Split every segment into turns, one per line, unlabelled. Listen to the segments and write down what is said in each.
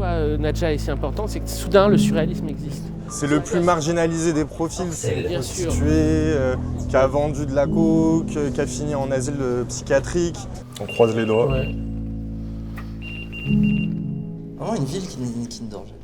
pourquoi Nadja est si important, c'est que soudain le surréalisme existe.
C'est le plus marginalisé des profils, c'est le
Bien sûr.
prostitué, qui a vendu de la coke, qui a fini en asile psychiatrique. On croise les doigts.
Ouais.
Vraiment une ville qui ne dort jamais.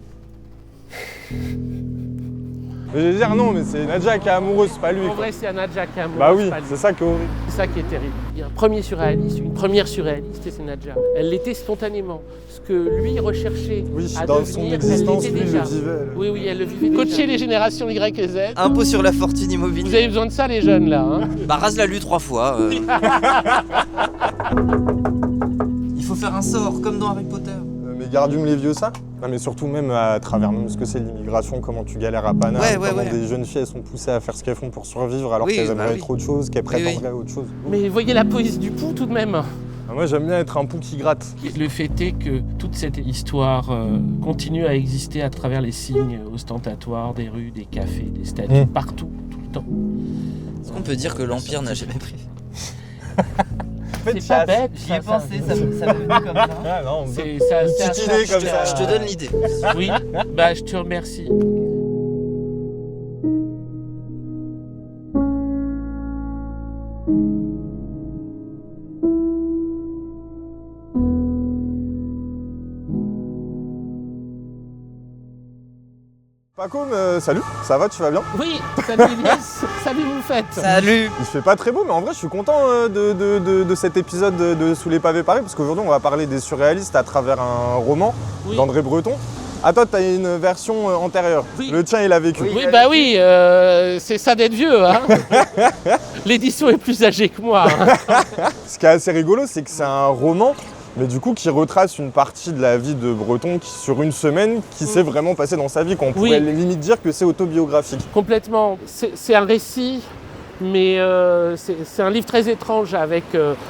Mais je vais dire non, mais c'est Nadja qui est amoureuse, c'est pas lui.
En
Quoi.
vrai, c'est Nadja qui est amoureuse.
Bah oui,
pas lui.
c'est ça qui est horrible.
C'est ça qui est terrible. Il y a un premier surréaliste, une première surréaliste, et c'est Nadja. Elle l'était spontanément. Ce que lui recherchait
Oui,
à
dans
devenir,
son existence,
elle
lui,
l'était
il
déjà.
le vivait.
Oui, oui, elle le vivait déjà. Coacher les générations Y et Z.
Impôt sur la fortune immobilière.
Vous avez besoin de ça, les jeunes, là. Hein.
Bah Raz l'a lu 3 fois. Il faut faire un sort, comme dans Harry Potter.
Mais Gardium Leviosa. Non, mais surtout même à travers même ce que c'est l'immigration, comment tu galères à Paname, comment des jeunes filles elles sont poussées à faire ce qu'elles font pour survivre alors qu'elles aimeraient être autre chose, qu'elles prétendraient autre chose.
Mais voyez la poésie du pouls tout de même.
Moi j'aime bien être un pouls qui gratte.
Le fait est que toute cette histoire continue à exister à travers les signes ostentatoires des rues, des cafés, des statues, partout, tout le temps.
Est-ce qu'on peut dire que l'Empire n'a jamais pris?
C'est pas bête.
J'y ai pensé, ça m'est venu comme ça.
Ah non,
C'est ça.
petite idée comme ça.
Je te donne l'idée.
Oui, bah je te remercie.
Paco, salut, ça va, tu vas bien?
Oui, salut Elias, salut vous faites.
Salut.
Il fait pas très beau, mais en vrai je suis content de cet épisode de Sous les pavés Paris, parce qu'aujourd'hui on va parler des surréalistes à travers un roman d'André Breton. Ah toi t'as une version antérieure, le tien il a vécu.
Oui, bah oui, c'est ça d'être vieux. Hein. L'édition est plus âgée que moi. Hein.
Ce qui est assez rigolo, c'est que c'est un roman, mais du coup qui retrace une partie de la vie de Breton qui, sur une semaine, qui s'est vraiment passé dans sa vie. Qu'on pourrait limite dire que c'est autobiographique.
Complètement. C'est un récit, mais c'est un livre très étrange avec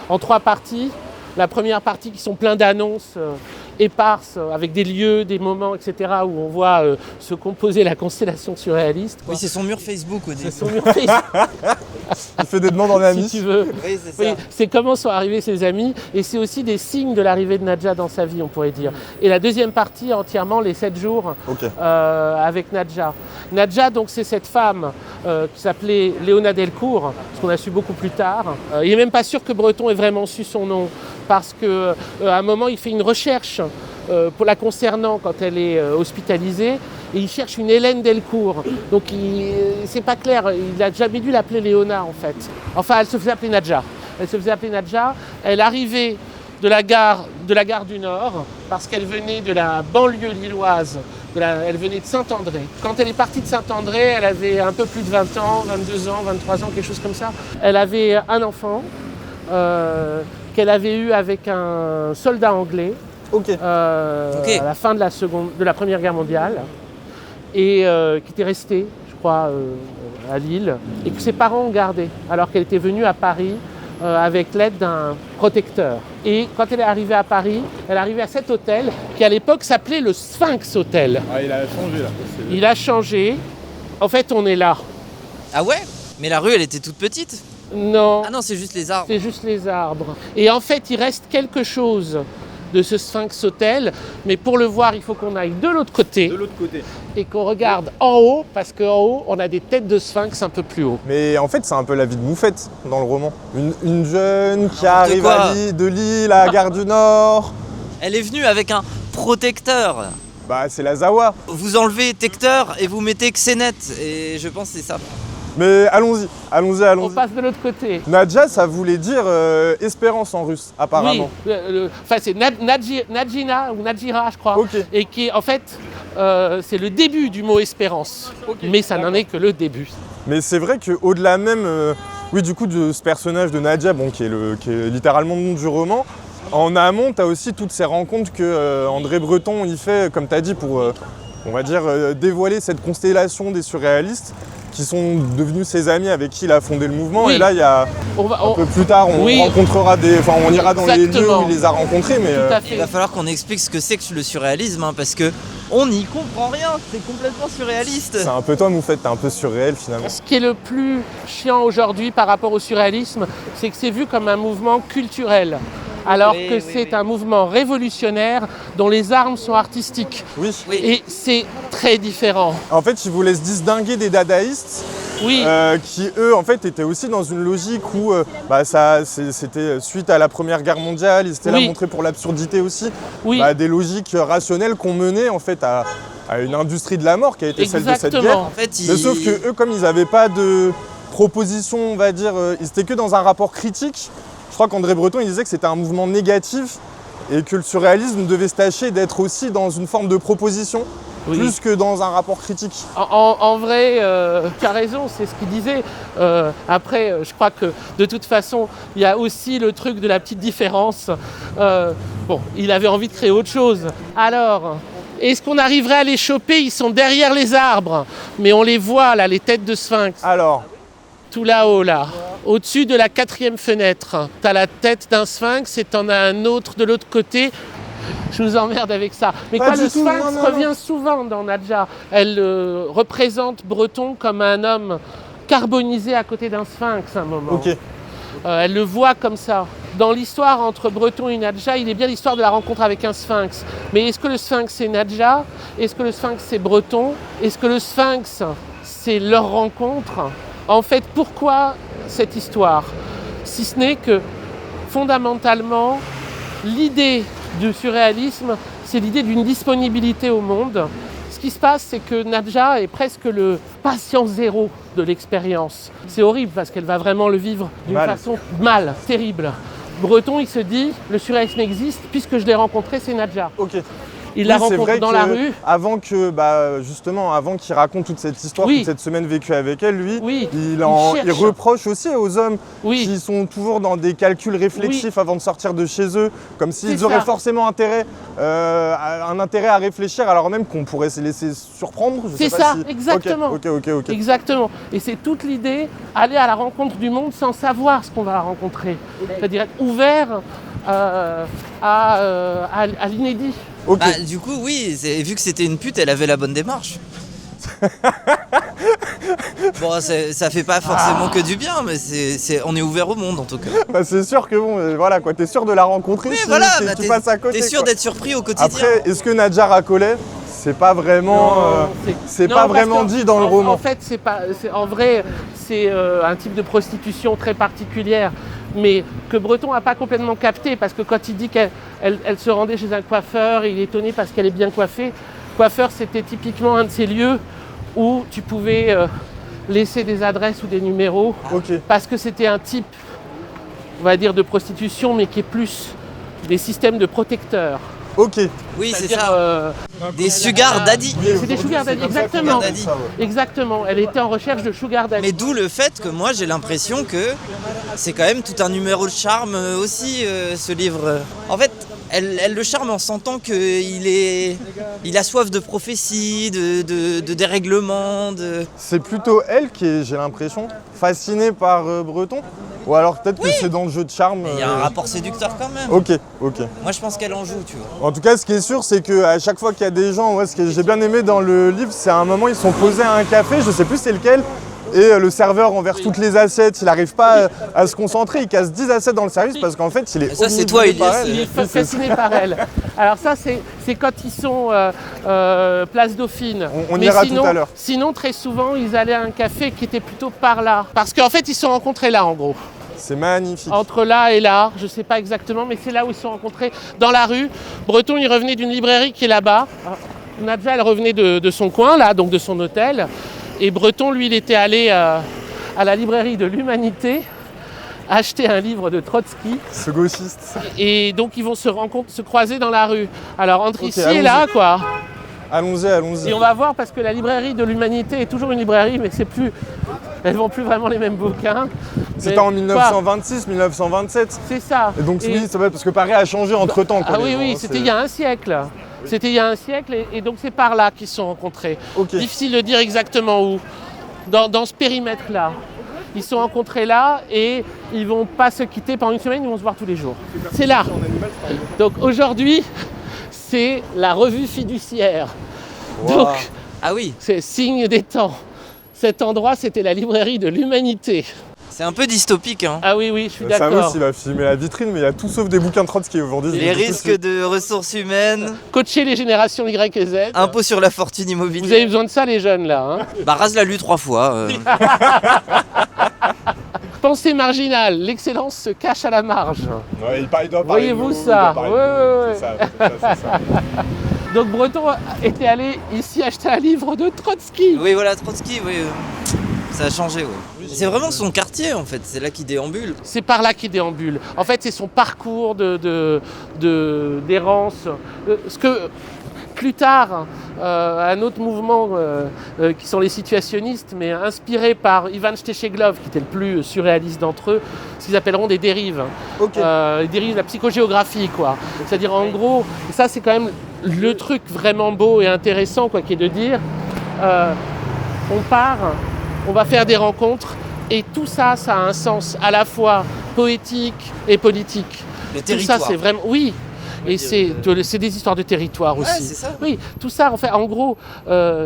en 3 parties. La première partie qui sont plein d'annonces éparses, avec des lieux, des moments, etc. où on voit se composer la constellation surréaliste. Quoi.
Oui, c'est son mur Facebook au début.
C'est son mur Facebook.
Il fait des demandes en amis.
Si tu veux.
Oui, c'est ça.
Oui, c'est comment sont arrivés ses amis et c'est aussi des signes de l'arrivée de Nadja dans sa vie, on pourrait dire. Et la deuxième partie, entièrement, les 7 jours avec Nadja. Nadja, donc, c'est cette femme qui s'appelait Léona Delcourt, ce qu'on a su beaucoup plus tard. Il n'est même pas sûr que Breton ait vraiment su son nom, parce qu'à un moment, il fait une recherche pour la concernant quand elle est hospitalisée. Et il cherche une Hélène Delcourt. Donc c'est pas clair, il n'a jamais dû l'appeler Léona en fait. Enfin, elle se faisait appeler Nadja. Elle arrivait de la gare du Nord parce qu'elle venait de la banlieue lilloise. Elle venait de Saint-André. Quand elle est partie de Saint-André, elle avait un peu plus de 20 ans, 22 ans, 23 ans, quelque chose comme ça. Elle avait un enfant qu'elle avait eu avec un soldat anglais. À la fin de la Première Guerre mondiale et qui était restée, je crois, à Lille et que ses parents ont gardé alors qu'elle était venue à Paris avec l'aide d'un protecteur. Et quand elle est arrivée à Paris, elle est arrivée à cet hôtel qui à l'époque s'appelait le Sphinx Hotel.
Ah, il a changé là.
Il a changé. En fait, on est là.
Ah ouais? Mais la rue, elle était toute petite?
Non.
Ah non, c'est juste les arbres.
C'est juste les arbres. Et en fait, il reste quelque chose de ce Sphinx Hotel, mais pour le voir, il faut qu'on aille de l'autre côté. Et qu'on regarde en haut, parce qu'en haut, on a des têtes de sphinx un peu plus haut.
Mais en fait, c'est un peu la vie de Moufette dans le roman. Une jeune qui arrive de Lille à la gare du Nord.
Elle est venue avec un protecteur.
Bah, c'est la Zawa.
Vous enlevez Tecteur et vous mettez Xénet, et je pense que c'est ça.
Mais allons-y.
On passe de l'autre côté.
Nadja, ça voulait dire espérance en russe, apparemment.
Oui, c'est Nadjina ou Nadjira, je crois. Et qui, en fait, c'est le début du mot espérance. Mais ça n'en est que le début.
Mais c'est vrai qu'au-delà même, du coup, de ce personnage de Nadja, qui est littéralement le nom du roman, en amont, tu as aussi toutes ces rencontres que André Breton il fait, comme tu as dit, pour, on va dire, dévoiler cette constellation des surréalistes, qui sont devenus ses amis avec qui il a fondé le mouvement. Oui. Et là, il y a un peu plus tard, on rencontrera on ira dans les lieux où il les a rencontrés. Mais
il va falloir qu'on explique ce que c'est que le surréalisme, parce que on n'y comprend rien. C'est complètement surréaliste.
C'est un peu toi, Moufette, t'es un peu surréel finalement.
Ce qui est le plus chiant aujourd'hui par rapport au surréalisme, c'est que c'est vu comme un mouvement culturel. Alors que c'est un mouvement révolutionnaire dont les armes sont artistiques.
Oui.
Et c'est très différent.
En fait, ils voulaient se distinguer des dadaïstes.
Oui.
Qui eux en fait étaient aussi dans une logique où c'était suite à la Première Guerre mondiale, ils étaient là montrés pour l'absurdité aussi, des logiques rationnelles qu'on menait en fait à une industrie de la mort qui a été celle de cette guerre.
En fait,
Mais sauf que eux, comme ils n'avaient pas de proposition, on va dire, ils étaient que dans un rapport critique. Je crois qu'André Breton il disait que c'était un mouvement négatif et que le surréalisme devait se tâcher d'être aussi dans une forme de proposition. Plus que dans un rapport critique.
En vrai, tu as raison, c'est ce qu'il disait. Après, je crois que de toute façon, il y a aussi le truc de la petite différence. Il avait envie de créer autre chose. Alors, est-ce qu'on arriverait à les choper? Ils sont derrière les arbres, mais on les voit là, les têtes de sphinx.
Alors,
tout là-haut, là, au-dessus de la 4e fenêtre, tu as la tête d'un sphinx et tu en as un autre de l'autre côté. Je vous emmerde avec ça. Mais quoi, le sphinx revient souvent dans Nadja. Elle représente Breton comme un homme carbonisé à côté d'un sphinx à un moment.
Ok.
Elle le voit comme ça. Dans l'histoire entre Breton et Nadja, il est bien l'histoire de la rencontre avec un sphinx. Mais est-ce que le sphinx c'est Nadja? Est-ce que le sphinx c'est Breton? Est-ce que le sphinx c'est leur rencontre? En fait, pourquoi cette histoire? Si ce n'est que fondamentalement, l'idée du surréalisme, c'est l'idée d'une disponibilité au monde. Ce qui se passe, c'est que Nadja est presque le patient zéro de l'expérience. C'est horrible parce qu'elle va vraiment le vivre d'une façon terrible. Breton, il se dit, le surréalisme existe, puisque je l'ai rencontré, c'est Nadja.
Ok.
Il la rencontre dans la rue.
Avant qu'il raconte toute cette histoire, toute cette semaine vécue avec elle, lui, il reproche aussi aux hommes qui sont toujours dans des calculs réflexifs avant de sortir de chez eux, comme s'ils auraient forcément un intérêt à réfléchir, alors même qu'on pourrait se laisser surprendre.
C'est ça, exactement.
Ok.
Exactement. Et c'est toute l'idée, aller à la rencontre du monde sans savoir ce qu'on va rencontrer. C'est-à-dire être ouvert à l'inédit.
Okay. Du coup, vu que c'était une pute, elle avait la bonne démarche. Bon, ça fait pas forcément que du bien, mais on est ouvert au monde en tout cas.
C'est sûr que t'es sûr de la rencontrer tu passes à côté.
T'es sûr d'être surpris au quotidien.
Après, est-ce que Nadja racolait? C'est pas vraiment, dit dans le roman.
En fait, en vrai, c'est un type de prostitution très particulière, mais que Breton n'a pas complètement capté, parce que quand il dit qu'elle se rendait chez un coiffeur, il est étonné parce qu'elle est bien coiffée. Coiffeur, c'était typiquement un de ces lieux où tu pouvais laisser des adresses ou des numéros, parce que c'était un type, on va dire, de prostitution, mais qui est plus des systèmes de protecteurs.
Ok.
Oui, c'est ça. Des sugar daddy.
C'est des sugar daddy, exactement. Exactement. Elle était en recherche de sugar daddy.
Mais d'où le fait que moi j'ai l'impression que c'est quand même tout un numéro de charme aussi, ce livre. En fait, elle le charme en sentant qu'il a soif de prophétie, de dérèglement.
C'est plutôt elle qui est, j'ai l'impression, fascinée par Breton. Ou alors peut-être que c'est dans le jeu de charme.
Il y a un rapport séducteur quand même.
Ok.
Moi je pense qu'elle en joue, tu vois.
En tout cas, ce qui est sûr, c'est qu'à chaque fois qu'il y a des gens, ce que j'ai bien aimé dans le livre, c'est à un moment, ils sont posés à un café, je sais plus c'est lequel, et le serveur renverse toutes les assiettes, il n'arrive pas à se concentrer, il casse 10 assiettes dans le service parce qu'en fait, il est
ça, c'est toi, Elias.
Il est fasciné par elle. Alors ça, c'est quand ils sont place Dauphine.
On ira tout à l'heure.
Sinon, très souvent, ils allaient à un café qui était plutôt par là. Parce qu'en fait, ils se sont rencontrés là, en gros.
C'est magnifique.
Entre là et là, je ne sais pas exactement, mais c'est là où ils se sont rencontrés, dans la rue. Breton, il revenait d'une librairie qui est là-bas. Nadja, elle revenait de son coin, là, donc de son hôtel. Et Breton, lui, il était allé à la librairie de l'Humanité acheter un livre de Trotsky.
Ce gauchiste.
Et donc, ils vont se croiser dans la rue. Alors, entre ici et là, quoi.
Allons-y.
Et on va voir, parce que la librairie de l'Humanité est toujours une librairie, mais elles ne vendent plus vraiment les mêmes bouquins.
C'était en 1926, 1927.
C'est ça.
Et donc oui, c'est vrai, parce que Paris a changé entre-temps.
C'était il y a un siècle. Et donc c'est par là qu'ils se sont rencontrés. Difficile de dire exactement où. Dans ce périmètre-là. Ils se sont rencontrés là et ils ne vont pas se quitter pendant une semaine, ils vont se voir tous les jours. C'est là. Donc aujourd'hui, c'est la revue fiduciaire.
Wow.
Donc,
ah oui.
c'est signe des temps. Cet endroit, c'était la librairie de l'Humanité.
C'est un peu dystopique. Hein.
Ah oui, je suis d'accord.
Samos, il va filmer la vitrine, mais il y a tout sauf des bouquins de Trotsky aujourd'hui.
Les risques de ressources humaines.
Coacher les générations Y et Z.
Impôt sur la fortune immobilière.
Vous avez besoin de ça, les jeunes, là.
Bah, Raz l'a lu 3 fois.
Pensée marginale, l'excellence se cache à la marge.
Ouais, il doit parler.
Voyez-vous ça? Ouais.
C'est ça.
Donc Breton était allé ici acheter un livre de Trotsky.
Oui, voilà, Trotsky, oui. Ça a changé, oui. C'est vraiment son quartier, en fait. C'est là qu'il déambule.
C'est par là qu'il déambule. En fait, c'est son parcours d'errance. Ce que plus tard, un autre mouvement qui sont les situationnistes, mais inspiré par Ivan Stechelov, qui était le plus surréaliste d'entre eux, ce qu'ils appelleront des dérives. Les dérives de la psychogéographie, quoi. C'est-à-dire, en gros, ça c'est quand même le truc vraiment beau et intéressant, quoi, qui est de dire, on part, on va faire des rencontres, et tout ça, ça a un sens à la fois poétique et politique.
Le territoire.
Tout ça, c'est vraiment... Oui. Et c'est des histoires de territoire aussi.
Ouais, c'est ça.
Oui, tout ça, en gros,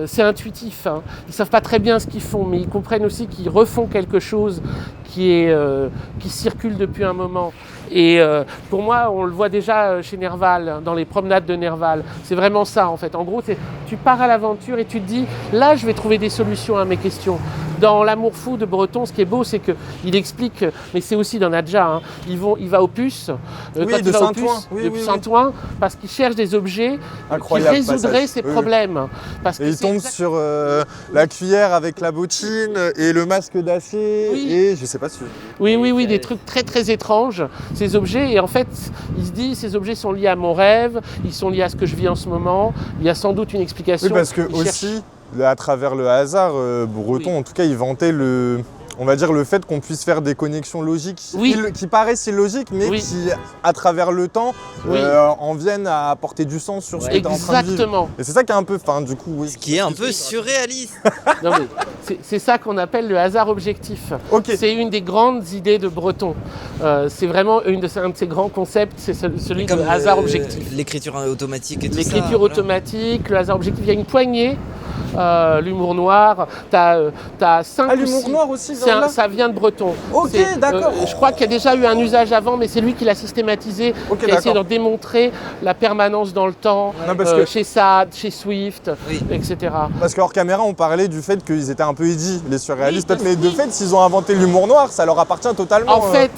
c'est intuitif. Hein. Ils ne savent pas très bien ce qu'ils font, mais ils comprennent aussi qu'ils refont quelque chose qui circule depuis un moment. Et pour moi, on le voit déjà chez Nerval, dans les promenades de Nerval. C'est vraiment ça, en fait. En gros, tu pars à l'aventure et tu te dis, là, je vais trouver des solutions à mes questions. Dans L'amour fou de Breton, ce qui est beau, c'est qu'il explique, mais c'est aussi dans Nadja, hein, il va aux puces,
de
Saint-Ouen, parce qu'il cherche des objets qui résoudraient ses problèmes. Parce
et il tombe sur la cuillère avec la bottine et le masque d'acier, et je sais pas si...
Oui, des trucs très très étranges, ces objets, et en fait, il se dit, ces objets sont liés à mon rêve, ils sont liés à ce que je vis en ce moment, il y a sans doute une explication.
Oui, parce que aussi... À travers le hasard, Breton, en tout cas, il vantait on va dire le fait qu'on puisse faire des connexions logiques qui paraissent illogiques, mais qui, à travers le temps, en viennent à apporter du sens sur ce que tu es en train de vivre.
Exactement.
Et c'est ça qui est un peu, du coup,
Ce qui est un peu surréaliste.
Non, mais c'est ça qu'on appelle le hasard objectif.
Okay.
C'est une des grandes idées de Breton. C'est vraiment un de ses grands concepts, c'est celui de hasard objectif.
L'écriture automatique et tout ça.
L'écriture automatique, le hasard objectif, il y a une poignée. L'humour noir, t'as 5
l'humour noir aussi,
ça vient de Breton.
Ok, d'accord.
Je crois qu'il y a déjà eu un usage avant, mais c'est lui qui l'a systématisé, qui a essayé de démontrer la permanence dans le temps, chez Sade, chez Swift, etc.
Parce qu'hors caméra, on parlait du fait qu'ils étaient un peu edgy, les surréalistes, mais de fait, s'ils ont inventé l'humour noir, ça leur appartient totalement.
En fait,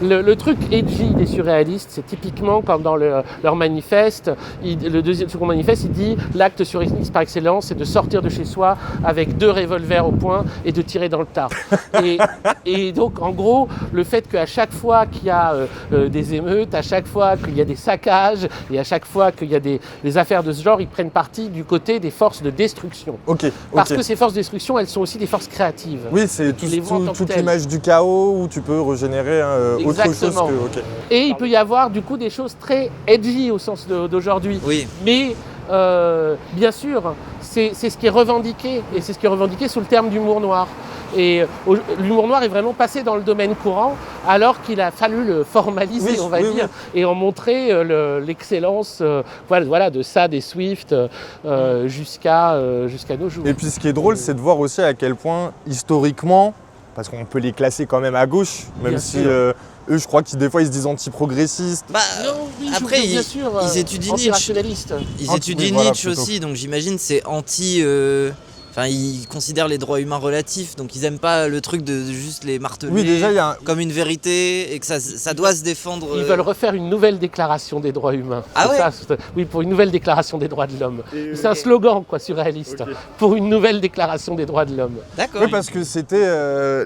le truc edgy des surréalistes, c'est typiquement comme dans leur manifeste, le second manifeste, il dit l'acte surréaliste par excellence, c'est de sortir de chez soi avec 2 revolvers au poing et de tirer dans le tas. et donc, en gros, le fait qu'à chaque fois qu'il y a des émeutes, à chaque fois qu'il y a des saccages et à chaque fois qu'il y a des affaires de ce genre, ils prennent parti du côté des forces de destruction. Parce que ces forces de destruction, elles sont aussi des forces créatives.
Oui, c'est toute l'image du chaos où tu peux régénérer
Exactement. Et il peut y avoir du coup des choses très edgy au sens d'aujourd'hui.
Oui.
Mais bien sûr, c'est ce qui est revendiqué, et c'est ce qui est revendiqué sous le terme d'humour noir. Et l'humour noir est vraiment passé dans le domaine courant, alors qu'il a fallu le formaliser, on va dire, et en montrer l'excellence de Sade et Swift jusqu'à nos jours.
Et puis ce qui est drôle, c'est de voir aussi à quel point, historiquement, parce qu'on peut les classer quand même à gauche, même si eux, je crois qu'ils des fois ils se disent anti-progressistes.
Après, ils étudient Nietzsche. Ils étudient Nietzsche aussi, donc j'imagine c'est anti. Ils considèrent les droits humains relatifs, donc ils n'aiment pas le truc de juste les marteler comme une vérité et que ça doit se défendre.
Ils veulent refaire une nouvelle déclaration des droits humains. Oui, pour une nouvelle déclaration des droits de l'homme. C'est un slogan, surréaliste. Pour une nouvelle déclaration des droits de l'homme.
D'accord.
Oui, parce que c'était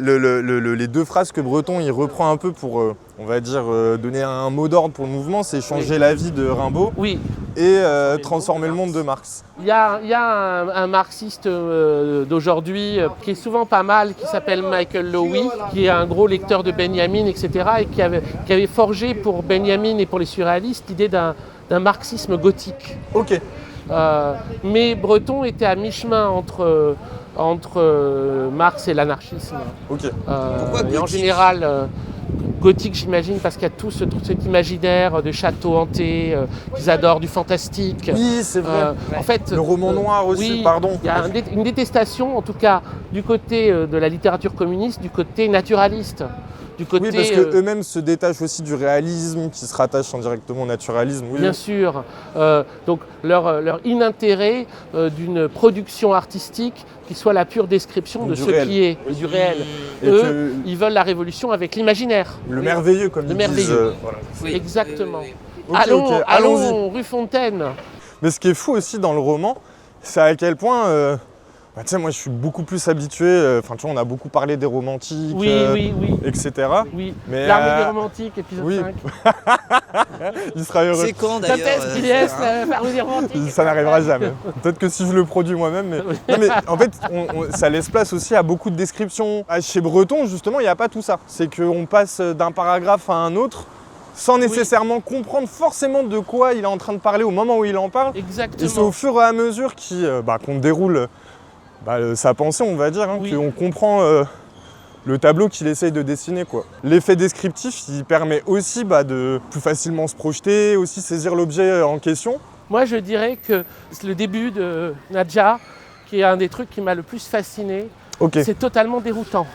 les 2 phrases que Breton il reprend un peu pour, on va dire, donner un mot d'ordre pour le mouvement, c'est changer la vie de Rimbaud et transformer le monde de Marx.
Il y a un marxiste d'aujourd'hui qui est souvent pas mal, qui s'appelle Michael Lowy, qui est un gros lecteur de Benjamin, etc. et qui avait forgé pour Benjamin et pour les surréalistes l'idée d'un marxisme gothique. Mais Breton était à mi-chemin entre Marx et l'anarchisme.
Pourquoi
et en général, gothique, j'imagine, parce qu'il y a tout cet imaginaire de châteaux hantés qu'ils adorent, du fantastique.
Oui, c'est vrai.
En fait,
le roman noir aussi,
oui,
pardon.
Il y a une détestation, en tout cas, du côté de la littérature communiste, du côté naturaliste. Du côté,
oui, parce qu'eux-mêmes se détachent aussi du réalisme, qui se rattache indirectement au naturalisme. Oui.
Bien sûr. Donc leur inintérêt d'une production artistique qui soit la pure description de ce qui est, du réel.
Et
eux, ils veulent la révolution avec l'imaginaire.
Le merveilleux, comme
le
ils
merveilleux.
disent. Voilà.
Oui. Exactement.
Okay,
Allons, rue Fontaine.
Mais ce qui est fou aussi dans le roman, c'est à quel point... tu sais, moi je suis beaucoup plus habitué, tu vois, on a beaucoup parlé des romantiques,
oui.
etc.
Oui,
mais
l'armée des romantiques, épisode 5.
Il sera heureux.
C'est quand d'ailleurs
l'armée des romantiques.
Ça n'arrivera jamais. Peut-être que si je le produis moi-même, mais... Non, mais en fait, ça laisse place aussi à beaucoup de descriptions. Chez Breton, justement, il n'y a pas tout ça. C'est qu'on passe d'un paragraphe à un autre, sans nécessairement comprendre forcément de quoi il est en train de parler au moment où il en parle.
Exactement.
Et c'est au fur et à mesure qu'on déroule... sa pensée, on va dire, qu'on comprend le tableau qu'il essaye de dessiner, quoi. L'effet descriptif, il permet aussi de plus facilement se projeter, aussi saisir l'objet en question.
Moi, je dirais que le début de Nadja, qui est un des trucs qui m'a le plus fasciné, c'est totalement déroutant.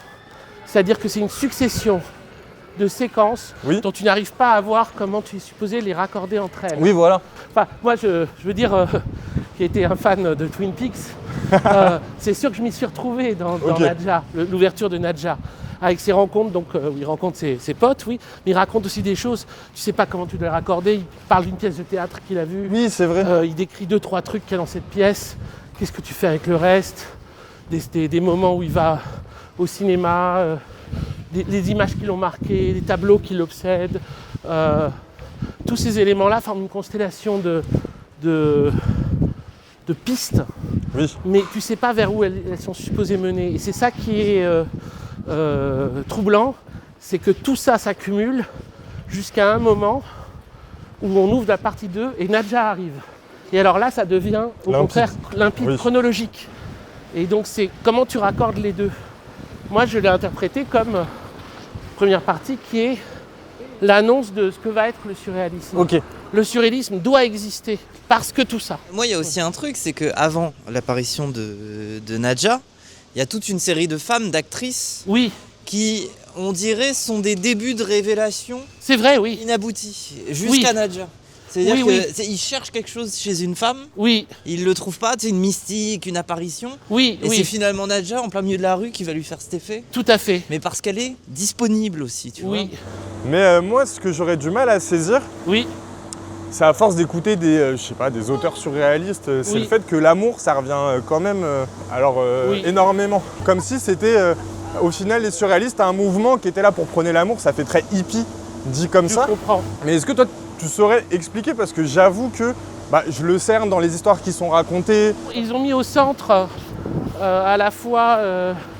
C'est-à-dire que c'est une succession de séquences dont tu n'arrives pas à voir comment tu es supposé les raccorder entre elles.
Oui, voilà.
Enfin, moi, je veux dire, qui était un fan de Twin Peaks, c'est sûr que je m'y suis retrouvé dans Nadja, l'ouverture de Nadja, avec ses rencontres, donc il rencontre ses potes, mais il raconte aussi des choses, tu sais pas comment tu dois les raccorder, il parle d'une pièce de théâtre qu'il a vue,
oui, c'est vrai.
Il décrit 2-3 trucs qu'il y a dans cette pièce, qu'est-ce que tu fais avec le reste, des moments où il va au cinéma, les images qui l'ont marqué, les tableaux qui l'obsèdent, tous ces éléments-là forment une constellation de pistes, mais tu ne sais pas vers où elles sont supposées mener. Et c'est ça qui est troublant, c'est que tout ça s'accumule jusqu'à un moment où on ouvre la partie 2 et Nadja arrive. Et alors là, ça devient au contraire limpide, chronologique. Et donc c'est comment tu raccordes les deux. Moi, je l'ai interprété comme première partie qui est l'annonce de ce que va être le surréalisme. Le surréalisme doit exister parce que tout ça.
Moi, il y a aussi un truc, c'est qu'avant l'apparition de Nadja, il y a toute une série de femmes, d'actrices, qui, on dirait, sont des débuts de révélation.
C'est vrai,
inaboutis, jusqu'à Nadja. C'est-à-dire qu'ils cherchent quelque chose chez une femme, ils le trouvent pas, c'est une mystique, une apparition, et c'est finalement Nadja en plein milieu de la rue qui va lui faire cet effet.
Tout à fait.
Mais parce qu'elle est disponible aussi, tu vois.
Mais moi, ce que j'aurais du mal à saisir, c'est à force d'écouter des auteurs surréalistes, c'est le fait que l'amour, ça revient quand même, énormément. Comme si c'était, au final, les surréalistes, un mouvement qui était là pour prôner l'amour, ça fait très hippie, dit comme ça.
Je comprends.
Mais est-ce que toi, tu saurais expliquer, parce que j'avoue que je le cerne dans les histoires qui sont racontées.
Ils ont mis au centre à la fois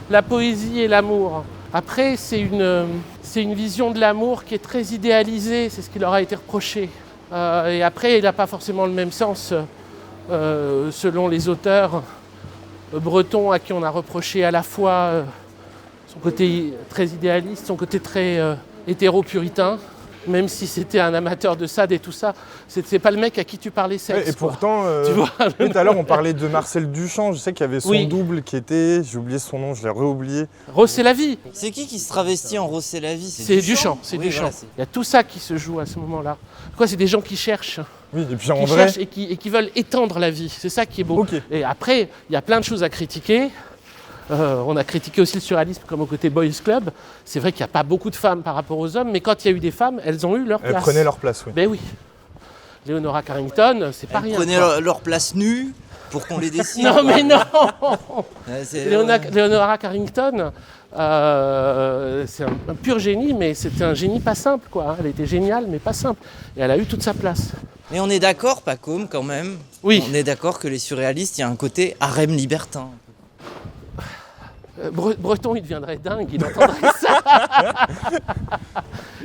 la poésie et l'amour. Après, c'est une vision de l'amour qui est très idéalisée, c'est ce qui leur a été reproché. Et après, il n'a pas forcément le même sens selon les auteurs bretons à qui on a reproché à la fois son côté très idéaliste, son côté très hétéro-puritain. Même si c'était un amateur de Sade et tout ça, c'est pas le mec à qui tu parlais sexe.
Et pourtant,
tu vois,
tout à l'heure on parlait de Marcel Duchamp, je sais qu'il y avait son double qui était, j'ai oublié son nom, je l'ai réoublié.
Rosser la vie.
C'est qui se travestit en Rosser la vie?
C'est Duchamp. Voilà, il y a tout ça qui se joue à ce moment-là. C'est des gens qui cherchent.
Oui, et puis en vrai...
cherchent et qui veulent étendre la vie, c'est ça qui est beau. Et après, il y a plein de choses à critiquer. On a critiqué aussi le surréalisme comme au côté Boys Club. C'est vrai qu'il n'y a pas beaucoup de femmes par rapport aux hommes, mais quand il y a eu des femmes, elles ont eu leur place.
Elles prenaient leur place, oui.
Ben oui. Leonora Carrington, c'est pas rien.
Elles prenaient leur place nue pour qu'on les dessine.
Non, mais non.
Ouais,
Leonora Carrington, c'est un pur génie, mais c'était un génie pas simple, quoi. Elle était géniale, mais pas simple. Et elle a eu toute sa place.
Mais on est d'accord, Pacôme, quand même. On est d'accord que les surréalistes, il y a un côté harem libertin.
Breton, il deviendrait dingue, il entendrait ça.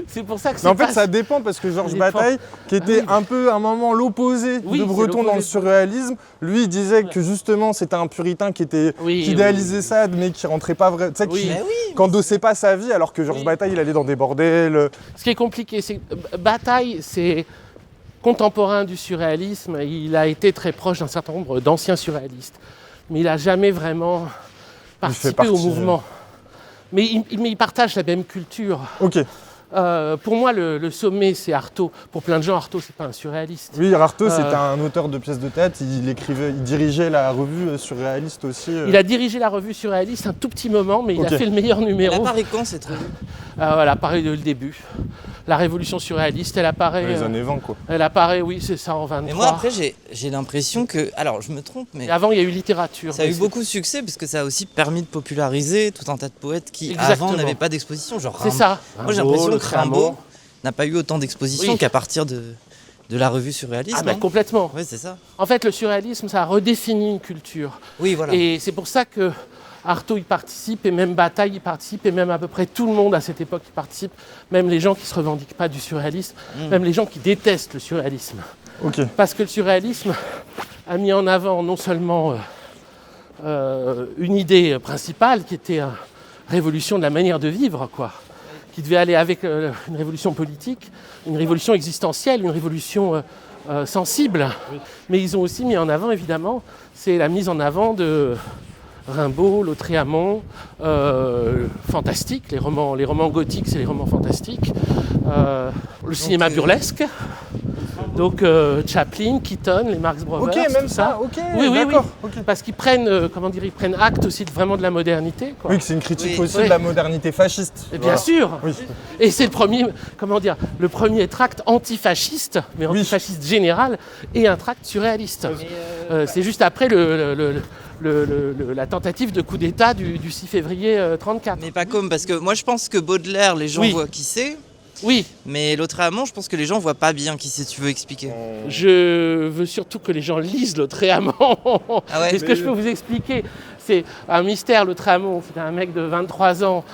C'est pour ça que c'est
Mais en fait, ça dépend parce que Georges Bataille, qui était un peu à un moment l'opposé de Breton dans le surréalisme, lui il disait que justement c'était un puritain qui idéalisait ça, mais qui rentrait pas vraiment, qui n'endossait pas sa vie, alors que Georges Bataille il allait dans des bordels.
Ce qui est compliqué, c'est que Bataille, c'est contemporain du surréalisme, il a été très proche d'un certain nombre d'anciens surréalistes, mais il n'a jamais vraiment participé au mouvement. Mais il partage la même culture.
Ok.
Pour moi, le sommet, c'est Artaud. Pour plein de gens, Artaud, c'est pas un surréaliste.
Oui, Artaud, c'était un auteur de pièces de théâtre. Il dirigeait la revue surréaliste aussi.
Il a dirigé la revue surréaliste un tout petit moment, mais il a fait le meilleur numéro.
Elle apparaît quand cette revue?
Elle apparaît dès le début. La révolution surréaliste, elle apparaît...
Dans les années 20, quoi.
Elle apparaît, oui, c'est ça, en 23.
Mais moi, après, j'ai l'impression que... Alors, je me trompe, mais...
Et avant, il y a eu littérature.
Ça a eu beaucoup de succès, parce que ça a aussi permis de populariser tout un tas de poètes qui, avant, n'avaient pas d'exposition. Genre
c'est ça.
Moi, j'ai l'impression que Rimbaud n'a pas eu autant d'expositions qu'à partir de la revue surréaliste.
Ah, complètement.
Oui, c'est ça.
En fait, le surréalisme, ça a redéfini une culture.
Oui, voilà.
Et c'est pour ça que Artaud y participe, et même Bataille y participe, et même à peu près tout le monde à cette époque y participe, même les gens qui ne se revendiquent pas du surréalisme, même les gens qui détestent le surréalisme. Parce que le surréalisme a mis en avant non seulement une idée principale qui était une révolution de la manière de vivre, quoi, qui devait aller avec une révolution politique, une révolution existentielle, une révolution sensible. Mais ils ont aussi mis en avant, évidemment, c'est la mise en avant de Rimbaud, Lautréamont, fantastique, les romans gothiques, c'est les romans fantastiques, le cinéma burlesque, donc Chaplin, Keaton, les Marx Brothers,
même
tout ça. Oui, d'accord. Parce qu'ils prennent, ils prennent acte aussi vraiment de la modernité, quoi.
Oui, que c'est une critique aussi de la modernité fasciste.
Et bien sûr. Oui. Et c'est le premier tract antifasciste, mais antifasciste général, et un tract surréaliste. C'est juste après la tentative de coup d'État du 6 février 1934.
Mais pas comme, parce que moi je pense que Baudelaire, les gens voient qui c'est.
Oui.
Mais Lautréamont, je pense que les gens voient pas bien qui c'est, tu veux expliquer.
Je veux surtout que les gens lisent Lautréamont. Ah ouais. Et ce que je peux vous expliquer, c'est un mystère, Lautréamont. C'était un mec de 23 ans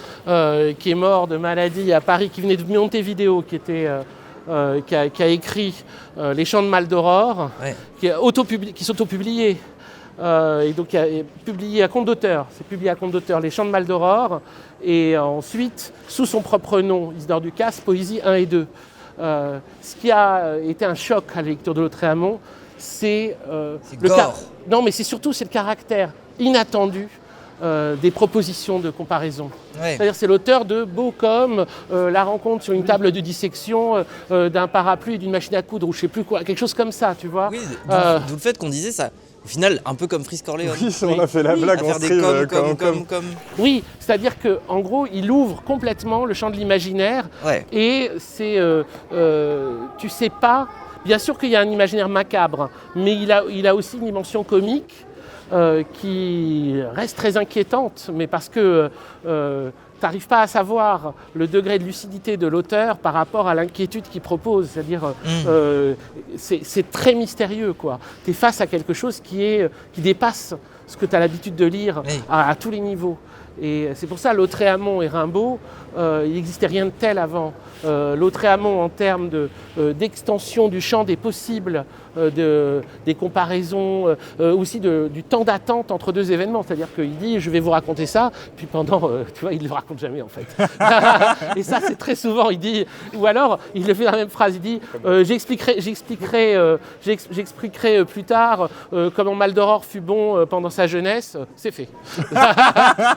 qui est mort de maladie à Paris, qui venait de Montevideo, qui a écrit Les Chants de Maldoror, qui s'auto-publiait. Et donc publié à compte d'auteur. C'est publié à compte d'auteur Les Chants de Maldoror, et ensuite, sous son propre nom, Isidore Ducasse, Poésie 1 et 2. Ce qui a été un choc à la lecture de Lautréamont, c'est non, mais c'est le caractère inattendu des propositions de comparaison. C'est-à-dire c'est l'auteur de beaux comme la rencontre sur une table de dissection d'un parapluie et d'une machine à coudre, ou je sais plus quoi, quelque chose comme ça, tu vois.
Oui, d'où le fait qu'on disait ça. Au final, un peu comme Frisk Corleone.
Oui, on a fait la blague en stream.
Oui, c'est-à-dire qu'en gros, il ouvre complètement le champ de l'imaginaire. Et c'est, tu sais pas, bien sûr qu'il y a un imaginaire macabre, mais il a aussi une dimension comique qui reste très inquiétante, mais parce que tu n'arrives pas à savoir le degré de lucidité de l'auteur par rapport à l'inquiétude qu'il propose. C'est-à-dire, c'est très mystérieux, quoi. Tu es face à quelque chose qui dépasse ce que tu as l'habitude de lire à tous les niveaux. Et c'est pour ça, Lautréamont et Rimbaud, il n'existait rien de tel avant. Lautréamont, en termes d'extension du champ des possibles, des comparaisons, aussi du temps d'attente entre deux événements. C'est-à-dire qu'il dit, je vais vous raconter ça, puis pendant, tu vois, il ne le raconte jamais en fait. Et ça, c'est très souvent, il dit, ou alors, il le fait dans la même phrase, il dit, j'expliquerai plus tard comment Maldoror fut bon pendant sa jeunesse. C'est fait.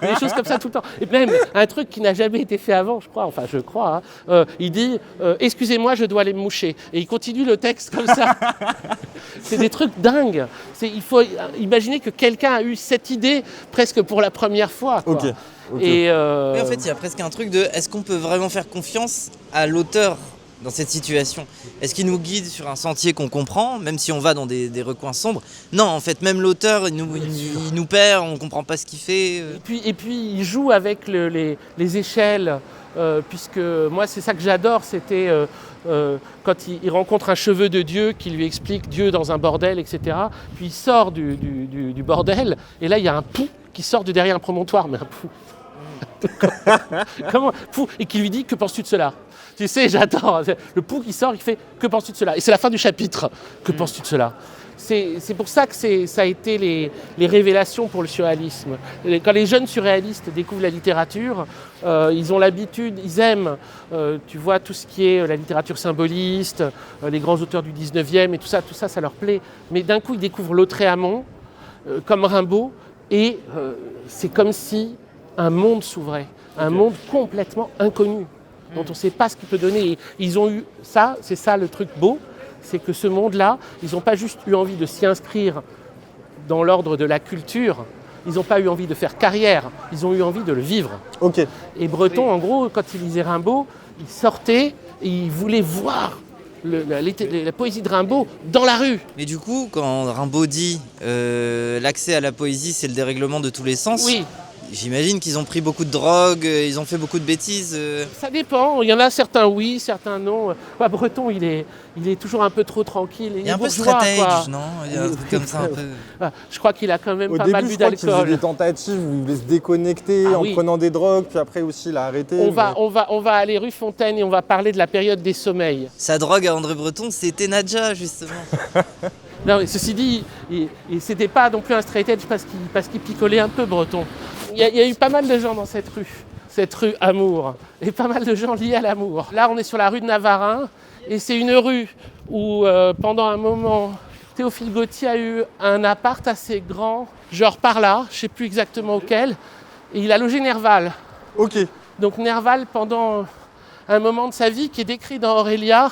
Des choses comme ça tout le temps. Et même un truc qui n'a jamais été fait avant, je crois, il dit excusez-moi, je dois aller me moucher. Et il continue le texte comme ça. C'est des trucs dingues. Il faut imaginer que quelqu'un a eu cette idée presque pour la première fois, quoi.
Okay.
Et en fait, il y a presque un truc de est-ce qu'on peut vraiment faire confiance à l'auteur dans cette situation? Est-ce qu'il nous guide sur un sentier qu'on comprend, même si on va dans des recoins sombres? Non, en fait, même l'auteur, il nous perd, on ne comprend pas ce qu'il fait.
Et puis il joue avec les échelles, puisque moi c'est ça que j'adore, c'était quand il rencontre un cheveu de Dieu qui lui explique Dieu dans un bordel, etc. Puis il sort du bordel, et là il y a un pou qui sort de derrière un promontoire, mais un pou. Comment pou, et qui lui dit que penses-tu de cela? Tu sais, j'adore le pou qui sort, il fait que penses-tu de cela? Et c'est la fin du chapitre. Que penses-tu de cela? C'est pour ça que ça a été les révélations pour le surréalisme. Quand les jeunes surréalistes découvrent la littérature, ils ont l'habitude, ils aiment, tu vois, tout ce qui est la littérature symboliste, les grands auteurs du 19e et tout ça, ça leur plaît. Mais d'un coup, ils découvrent Lautréamont, comme Rimbaud, et c'est comme si un monde s'ouvrait, un monde complètement inconnu, dont on ne sait pas ce qu'il peut donner. Et ils ont eu ça, c'est ça le truc beau, c'est que ce monde-là, ils n'ont pas juste eu envie de s'y inscrire dans l'ordre de la culture, ils n'ont pas eu envie de faire carrière, ils ont eu envie de le vivre.
Ok.
Et Breton, en gros, quand il lisait Rimbaud, il sortait et il voulait voir la poésie de Rimbaud dans la rue.
Mais du coup, quand Rimbaud dit l'accès à la poésie, c'est le dérèglement de tous les sens,
oui.
J'imagine qu'ils ont pris beaucoup de drogue, ils ont fait beaucoup de bêtises.
Ça dépend, il y en a certains oui, certains non. Breton, il est toujours un peu trop tranquille.
Il y a un peu
bourgeois,
stratège, non? Il y a un truc comme ça un peu.
Je crois qu'il a quand même pas mal bu
Au début, je crois qu'il faisait
d'alcool.
des tentatives où il voulait se déconnecter en prenant des drogues, puis après aussi il a arrêté.
On va aller rue Fontaine et on va parler de la période des sommeils.
Sa drogue à André Breton, c'était Nadja, justement.
Non, mais ceci dit, c'était pas non plus un straight edge parce qu'il picolait un peu, Breton. Il y a eu pas mal de gens dans cette rue Amour, et pas mal de gens liés à l'amour. Là, on est sur la rue de Navarin, et c'est une rue où, pendant un moment, Théophile Gautier a eu un appart assez grand, genre par là, je ne sais plus exactement auquel, et il a logé Nerval.
Ok.
Donc Nerval, pendant un moment de sa vie, qui est décrit dans Aurélia,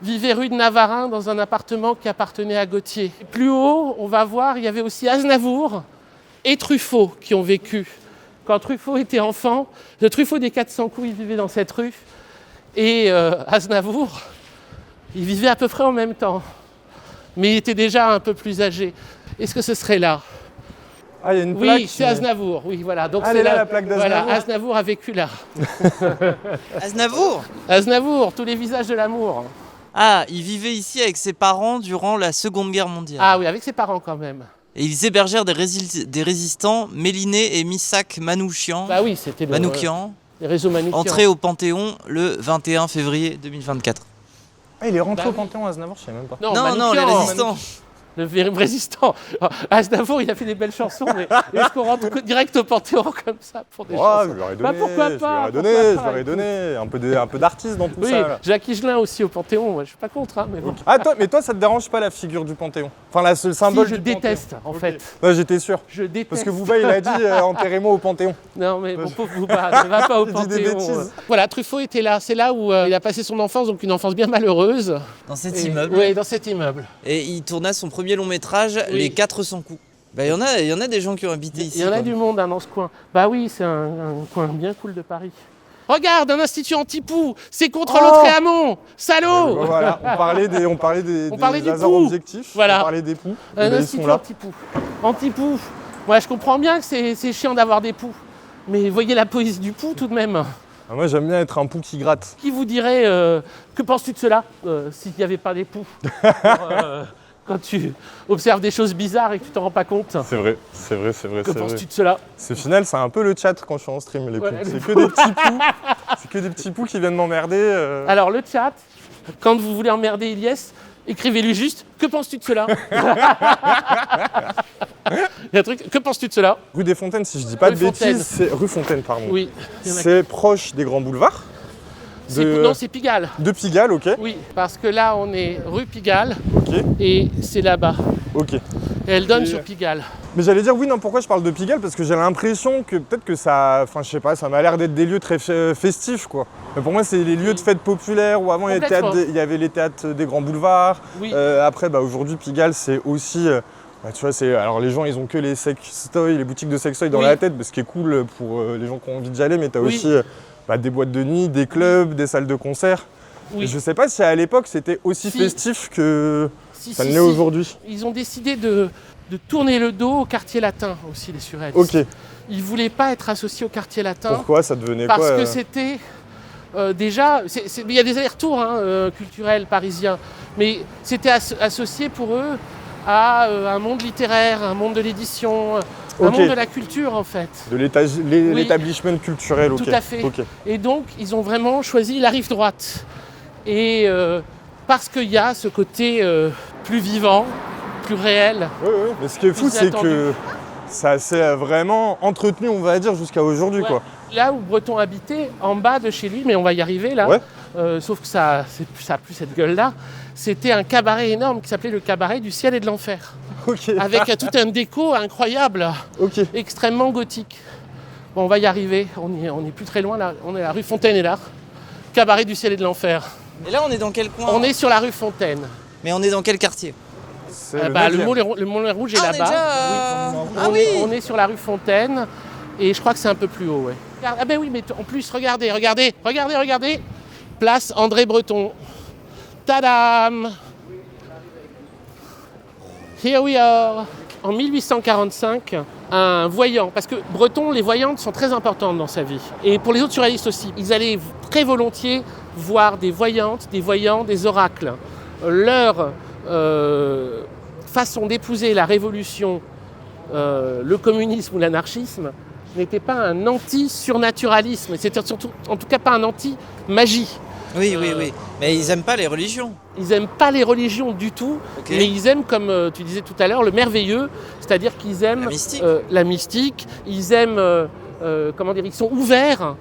vivait rue de Navarin dans un appartement qui appartenait à Gautier. Et plus haut, on va voir, il y avait aussi Aznavour et Truffaut qui ont vécu. Quand Truffaut était enfant, le Truffaut des 400 coups, il vivait dans cette rue. Et Aznavour, il vivait à peu près en même temps. Mais il était déjà un peu plus âgé. Est-ce que ce serait là?
Ah, il y a une plaque.
Oui, c'est Aznavour. Oui, voilà. Donc
c'est là la plaque d'Aznavour.
Voilà, Aznavour a vécu là.
Aznavour?
Aznavour, tous les visages de l'amour.
Ah, il vivait ici avec ses parents durant la Seconde Guerre mondiale.
Ah oui, avec ses parents quand même.
Et ils hébergèrent des résistants Méliné et Missak Manouchian.
Bah oui, c'était les réseaux Manouchian.
Entrés au Panthéon le 21 février 2024.
Ah, il est rentré au Panthéon Aznavour, je sais même pas.
Non, les résistants.
Le résistant. Aznavour, il a fait des belles chansons, mais est-ce qu'on rentre direct au Panthéon comme ça pour des chansons?
Je leur ai donné,
pourquoi pas,
je leur ai donné un peu d'artistes dans tout ça. Là.
Jacques Higelin aussi au Panthéon, je suis pas contre, hein, mais bon.
Ah, mais toi, ça te dérange pas la figure du Panthéon? Enfin, le symbole
si, je
du
déteste,
Panthéon.
en fait.
Ouais, j'étais sûr.
Je déteste.
Parce que Bouba, il a dit enterrez-moi au Panthéon.
Non, mais mon pauvre Bouba, ne va pas au
Il dit des
Panthéon.
bêtises.
Voilà, Truffaut était là. C'est là où il a passé son enfance, donc une enfance bien malheureuse.
Dans cet immeuble.
Oui, dans cet immeuble.
Et il tourna son premier long métrage, Les 400 coups. Bah, il y en a des gens qui ont habité ici.
Il y en a du monde dans ce coin. Bah oui, c'est un coin bien cool de Paris. Regarde, un institut anti-poux, c'est contre Lautréamont, salaud.
Voilà, on parlait des
du
hasards
poux.
objectifs,
Voilà.
on parlait des poux,
Un
ils
institut
sont là.
anti-poux. Anti-poux. Ouais, je comprends bien que c'est chiant d'avoir des poux. Mais voyez la poésie du poux tout de même.
Ah, moi j'aime bien être un poux qui gratte.
Qui vous dirait, que penses-tu de cela, s'il n'y avait pas des poux? Quand tu observes des choses bizarres et que tu t'en rends pas compte.
C'est vrai.
Que penses-tu de cela?
C'est final, c'est un peu le chat quand je suis en stream, les poux. C'est que des petits poux. C'est que des petits poux qui viennent m'emmerder.
Alors le chat, quand vous voulez emmerder Ilyes, écrivez-lui juste « Que penses-tu de cela ?» Il y a un truc « Que penses-tu de cela ?»
Rue des Fontaines, si je dis pas
Rue
de
Fontaine.
bêtises, c'est rue Fontaine, pardon.
Oui.
C'est proche des grands boulevards.
Non, c'est Pigalle.
De Pigalle, ok.
Oui, parce que là, on est rue Pigalle
Ok.
et c'est là-bas.
Ok.
Et elle donne
Et
sur Pigalle.
Mais j'allais dire oui, non, pourquoi je parle de Pigalle? Parce que j'ai l'impression que peut-être que ça, enfin je sais pas, ça m'a l'air d'être des lieux très festifs quoi. Mais pour moi c'est les lieux de fêtes populaires où avant il y avait les théâtres des grands boulevards.
Oui.
Après aujourd'hui Pigalle c'est aussi, tu vois, alors les gens ils ont que les sextoys, les boutiques de sextoys dans la tête, ce qui est cool pour les gens qui ont envie d'y aller, mais tu as aussi des boîtes de nuit, des clubs, des salles de concert.
Oui.
Et je sais pas si à l'époque c'était aussi festif que ça ne l'est aujourd'hui.
Ils ont décidé de tourner le dos au quartier latin aussi, les surréalistes.
Ok.
Ils ne voulaient pas être associés au quartier latin.
Pourquoi ça devenait
Parce
quoi
que c'était déjà... Il y a des allers-retours culturels parisiens, mais c'était associé pour eux à un monde littéraire, un monde de l'édition, un monde de la culture en fait.
De l'établissement culturel, ok.
Tout à fait.
Okay.
Et donc ils ont vraiment choisi la rive droite. Et parce qu'il y a ce côté plus vivant, plus réel.
Oui, mais ce qui est fou, c'est que ça s'est vraiment entretenu, on va dire, jusqu'à aujourd'hui, quoi.
Là où Breton habitait, en bas de chez lui, mais on va y arriver là, sauf que ça n'a plus cette gueule-là, c'était un cabaret énorme qui s'appelait le cabaret du ciel et de l'enfer.
Okay.
Avec tout un déco incroyable, extrêmement gothique. Bon, on va y arriver, on n'est plus très loin là, on est à la rue Fontaine-Hédard, cabaret du ciel et de l'enfer.
Et là, on est dans quel coin?
On est sur la rue Fontaine.
Mais on est dans quel quartier?
Le Moulin Rouge est là-bas. On est sur la rue Fontaine et je crois que c'est un peu plus haut. Ouais. Ah ben oui, mais en plus, regardez. Place André Breton. Tadam! Here we are. En 1845, un voyant, parce que Breton, les voyantes sont très importantes dans sa vie. Et pour les autres surréalistes aussi, ils allaient très volontiers voir des voyantes, des voyants, des oracles. Leur façon d'épouser la révolution, le communisme ou l'anarchisme, n'était pas un anti-surnaturalisme, c'était surtout, en tout cas pas un anti-magie.
Oui. Mais ils n'aiment pas les religions.
Ils n'aiment pas les religions du tout, mais ils aiment, comme tu disais tout à l'heure, le merveilleux, c'est-à-dire qu'ils aiment la mystique, ils aiment, ils sont ouverts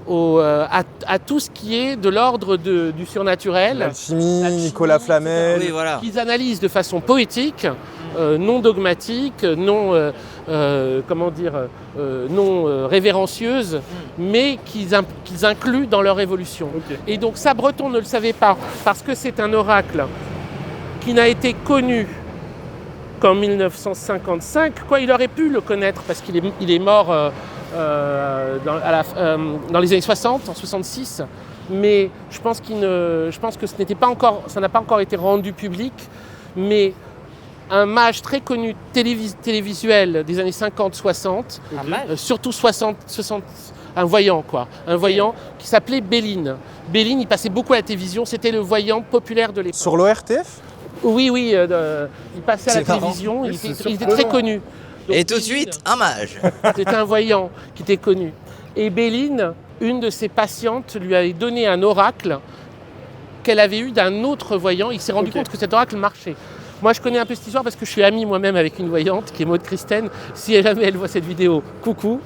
à tout ce qui est de l'ordre du surnaturel.
L'alchimie, Nicolas Flamel.
Oui, voilà.
Qu'ils analysent de façon poétique, non dogmatique, non révérencieuse, mais qu'ils incluent dans leur évolution. Et donc ça, Breton ne le savait pas, parce que c'est un oracle qui n'a été connu qu'en 1955. Il aurait pu le connaître, parce qu'il est mort dans les années 60, en 66, mais je pense que ça n'a pas encore été rendu public, mais un mage très connu télévisuel des années 50-60, surtout 60, un voyant qui s'appelait Béline. Béline, il passait beaucoup à la télévision, c'était le voyant populaire de l'époque.
Sur l'ORTF ?
Oui, il passait à la télévision, il était très connu. Donc,
et tout de suite, un mage.
C'était un voyant qui était connu. Et Béline, une de ses patientes, lui avait donné un oracle qu'elle avait eu d'un autre voyant. Il s'est rendu compte que cet oracle marchait. Moi, je connais un peu cette histoire parce que je suis ami moi-même avec une voyante qui est Maud Christen. Si jamais elle voit cette vidéo, coucou.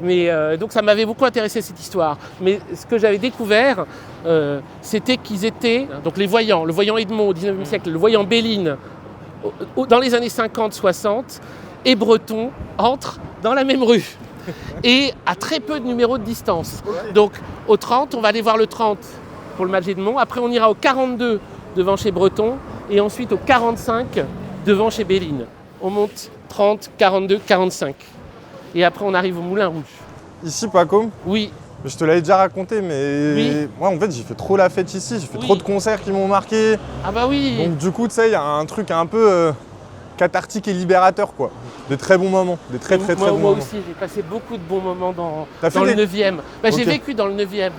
Mais donc ça m'avait beaucoup intéressé cette histoire. Mais ce que j'avais découvert, c'était qu'ils étaient, donc les voyants, le voyant Edmond au 19e siècle, le voyant Béline dans les années 50-60, et Breton entrent dans la même rue et à très peu de numéros de distance. Donc au 30, on va aller voir le 30 pour le mage Edmond, après on ira au 42 devant chez Breton et ensuite au 45 devant chez Béline. On monte 30, 42, 45 et après on arrive au Moulin Rouge.
Ici, Paco ?
Oui.
Je te l'avais déjà raconté, mais moi en fait j'ai fait trop la fête ici, j'ai fait trop de concerts qui m'ont marqué.
Ah bah oui.
Donc du coup tu sais, il y a un truc un peu cathartique et libérateur quoi. De très bons moments, de très bons moments.
Moi aussi, j'ai passé beaucoup de bons moments dans le 9e. J'ai vécu dans le 9e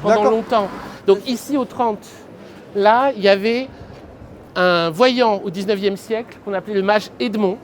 pendant longtemps. Donc ici au 30, là il y avait un voyant au 19e siècle qu'on appelait le mage Edmond,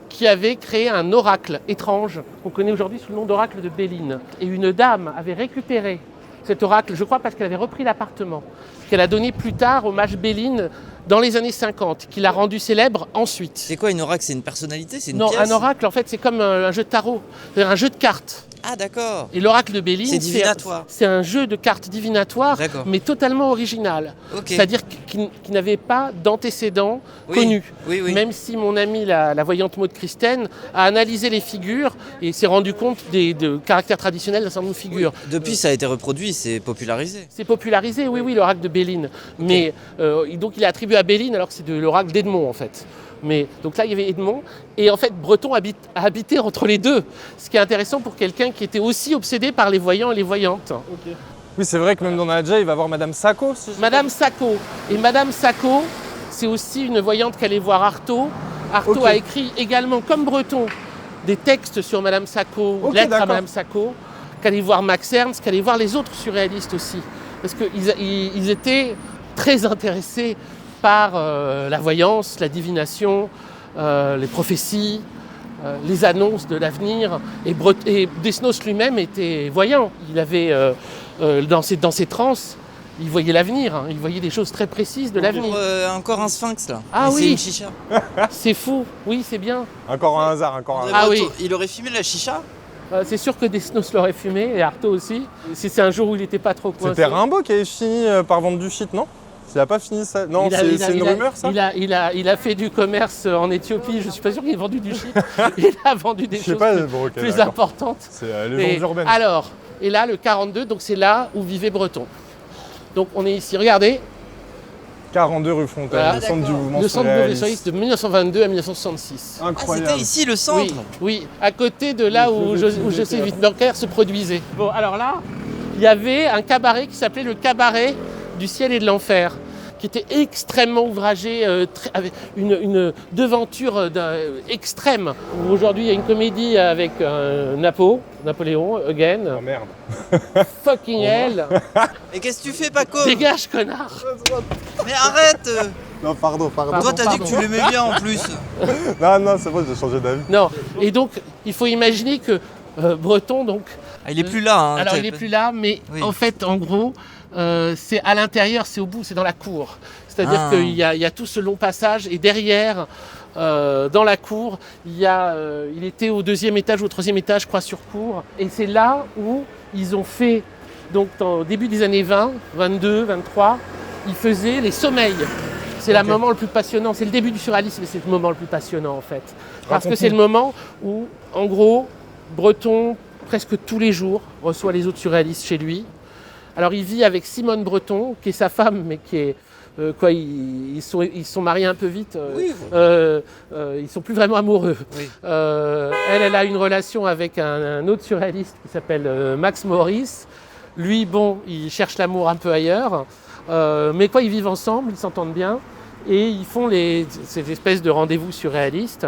qui avait créé un oracle étrange qu'on connaît aujourd'hui sous le nom d'oracle de Béline. Et une dame avait récupéré cet oracle, je crois parce qu'elle avait repris l'appartement, qu'elle a donné plus tard au mage Béline dans les années 50, qui l'a rendu célèbre ensuite.
C'est quoi une oracle? C'est une personnalité? C'est une
pièce?
Non,
un oracle en fait c'est comme un jeu de tarot, c'est un jeu de cartes.
Ah d'accord.
Et l'oracle de Béline,
c'est divinatoire.
C'est un jeu de cartes divinatoire, mais totalement original. C'est-à-dire qui n'avait pas d'antécédents connus.
Oui.
Même si mon amie, la voyante Maud Christen, a analysé les figures et s'est rendu compte de caractères traditionnels d'un certain nombre de figures.
Depuis, ça a été reproduit, c'est popularisé.
C'est popularisé, oui, l'oracle de Béline. Mais donc il est attribué à Béline alors que c'est de l'oracle d'Edmond en fait. Mais donc là, il y avait Edmond. Et en fait, Breton a habité entre les deux. Ce qui est intéressant pour quelqu'un qui était aussi obsédé par les voyants et les voyantes.
Oui, c'est vrai que même dans Nadja, il va voir Madame Sacco.
Madame Sacco. Et Madame Sacco, c'est aussi une voyante qu'allait voir Artaud. Artaud a écrit également, comme Breton, des textes sur Madame Sacco, lettres à Madame Sacco, qu'allait voir Max Ernst, qu'allait voir les autres surréalistes aussi. Parce qu'ils étaient très intéressés par la voyance, la divination, les prophéties, les annonces de l'avenir. Et Desnos lui-même était voyant. Il avait, dans ses transes, il voyait l'avenir, il voyait des choses très précises de l'avenir.
Encore un sphinx là.
Ah oui.
C'est une chicha.
C'est fou, oui, c'est bien.
Encore un hasard,
Ah oui.
Il aurait fumé la chicha?
C'est sûr que Desnos l'aurait fumé, et Artaud aussi. Si c'est un jour où il n'était pas trop coincé.
C'était Rimbaud qui avait fini par vendre du shit, non? Il n'a pas fini ça? Non, c'est une rumeur ça?
Il a fait du commerce en Éthiopie, je ne suis pas sûr qu'il ait vendu du shit. Il a vendu des choses plus importantes.
C'est légende urbaine.
Alors, et là, le 42, donc c'est là où vivait Breton. Donc on est ici, regardez.
42 rue Fontaine,
Voilà.
le centre du mouvement
Le centre surréaliste de 1922 à 1966.
Incroyable.
C'était ici le centre?
Oui, à côté de là où José Wittberger se produisait. Bon, alors là, il y avait un cabaret qui s'appelait le cabaret du ciel et de l'enfer, qui était extrêmement ouvragé, avec une devanture extrême. Aujourd'hui, il y a une comédie avec Napoléon, again.
Oh merde.
Fucking hell.
Et qu'est-ce que tu fais, Paco?
Dégage, connard.
Mais arrête.
Non, pardon.
Toi, t'as dit que tu l'aimais bien en plus.
Non, c'est bon, j'ai changé d'avis.
Non, et donc, il faut imaginer que Breton, donc...
Ah, il est plus là. Hein,
alors, il est plus là, mais en fait, en gros, c'est à l'intérieur, c'est au bout, c'est dans la cour. C'est-à-dire qu'il y a tout ce long passage, et derrière, dans la cour, il était au 2e étage ou au 3e étage, je crois, sur cour. Et c'est là où ils ont fait, donc au début des années 20, 22, 23, ils faisaient les sommeils. C'est le moment le plus passionnant, c'est le début du surréalisme, mais c'est le moment le plus passionnant en fait. Parce que c'est le moment où, en gros, Breton, presque tous les jours, reçoit les autres surréalistes chez lui. Alors il vit avec Simone Breton, qui est sa femme, mais qui est... ils sont mariés un peu vite, ils sont plus vraiment amoureux.
Oui.
Elle a une relation avec un autre surréaliste qui s'appelle Max Maurice. Lui, bon, il cherche l'amour un peu ailleurs, mais ils vivent ensemble, ils s'entendent bien, et ils font ces espèces de rendez-vous surréalistes.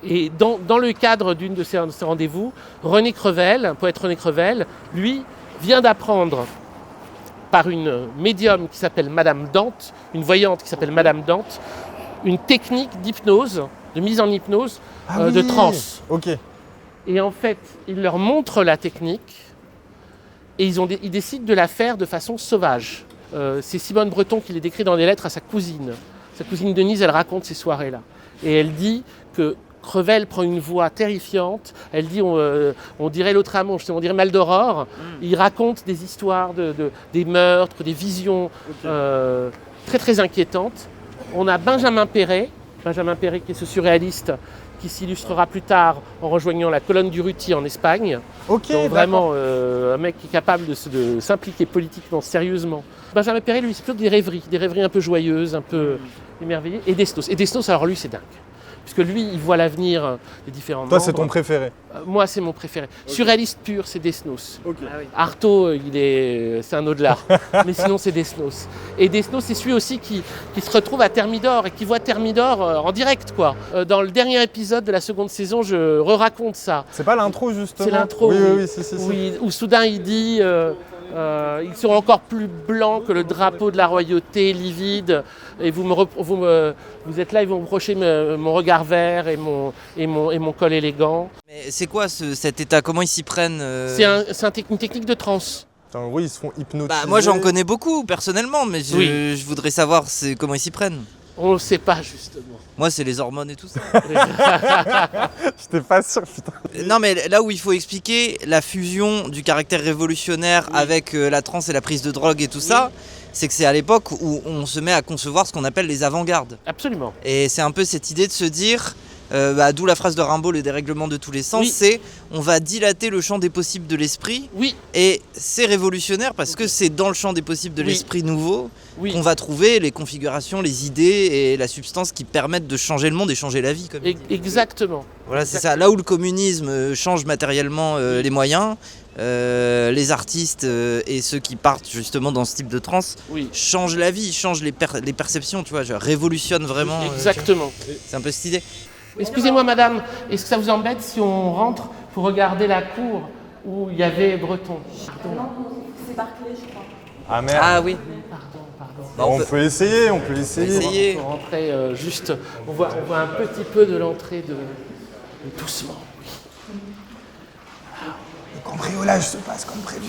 Et dans le cadre d'une de ces rendez-vous, René Crevel, poète René Crevel, lui, vient d'apprendre par une médium qui s'appelle Madame Dante, une voyante qui s'appelle Madame Dante, une technique d'hypnose, de mise en hypnose, de transe.
Ok.
Et en fait, il leur montre la technique et ils décident de la faire de façon sauvage. C'est Simone Breton qui les décrit dans des lettres à sa cousine. Sa cousine Denise, elle raconte ces soirées-là. Et elle dit que Crevel prend une voix terrifiante. Elle dit, on dirait l'autre amant, on dirait Maldoror. Il raconte des histoires, des meurtres, des visions très très inquiétantes. On a Benjamin Perret qui est ce surréaliste qui s'illustrera plus tard en rejoignant la colonne du Ruti en Espagne.
Ok,
donc vraiment un mec qui est capable de s'impliquer politiquement, sérieusement. Benjamin Perret, lui, c'est plutôt des rêveries un peu joyeuses, un peu émerveillées. Et Desnos, alors lui, c'est dingue. Puisque lui, il voit l'avenir des différents membres.
Toi, c'est ton préféré?
Moi, c'est mon préféré. Okay. Surréaliste pur, c'est Desnos.
Okay.
Ah oui. Artaud, c'est un au-delà. Mais sinon, c'est Desnos. Et Desnos, c'est celui aussi qui se retrouve à Thermidor et qui voit Thermidor en direct, quoi. Dans le dernier épisode de la seconde saison, je re-raconte ça.
C'est pas l'intro, justement?
C'est l'intro,
oui,
oui, où soudain, il dit... ils sont encore plus blancs que le drapeau de la royauté, livide. Et vous êtes là et vous me reprochez mon regard vert et mon col élégant.
Mais c'est quoi cet état? Comment ils s'y prennent
C'est une technique de transe.
En gros, ils se font hypnotiser.
Bah, moi, j'en connais beaucoup personnellement, mais je voudrais savoir comment ils s'y prennent.
On ne le sait pas, justement.
Moi, c'est les hormones et tout ça.
J'étais pas sûr, putain.
Non, mais là où il faut expliquer la fusion du caractère révolutionnaire avec la transe et la prise de drogue et tout ça, c'est que c'est à l'époque où on se met à concevoir ce qu'on appelle les avant-gardes.
Absolument.
Et c'est un peu cette idée de se dire D'où la phrase de Rimbaud, le dérèglement de tous les sens, c'est on va dilater le champ des possibles de l'esprit.
Oui.
Et c'est révolutionnaire parce que c'est dans le champ des possibles de l'esprit nouveau qu'on va trouver les configurations, les idées et la substance qui permettent de changer le monde et changer la vie.
Exactement.
Voilà, c'est ça. Là où le communisme change matériellement les moyens, les artistes et ceux qui partent justement dans ce type de transe changent la vie, changent les perceptions, tu vois, révolutionnent vraiment.
Exactement.
C'est un peu cette idée.
Excusez-moi madame, est-ce que ça vous embête si on rentre pour regarder la cour où il y avait Breton?
Non, c'est Barclay, je crois.
Ah merde.
Ah oui.
Pardon.
On peut essayer.
On peut rentrer juste, on voit un petit peu de l'entrée de doucement.
Le cambriolage se passe comme prévu.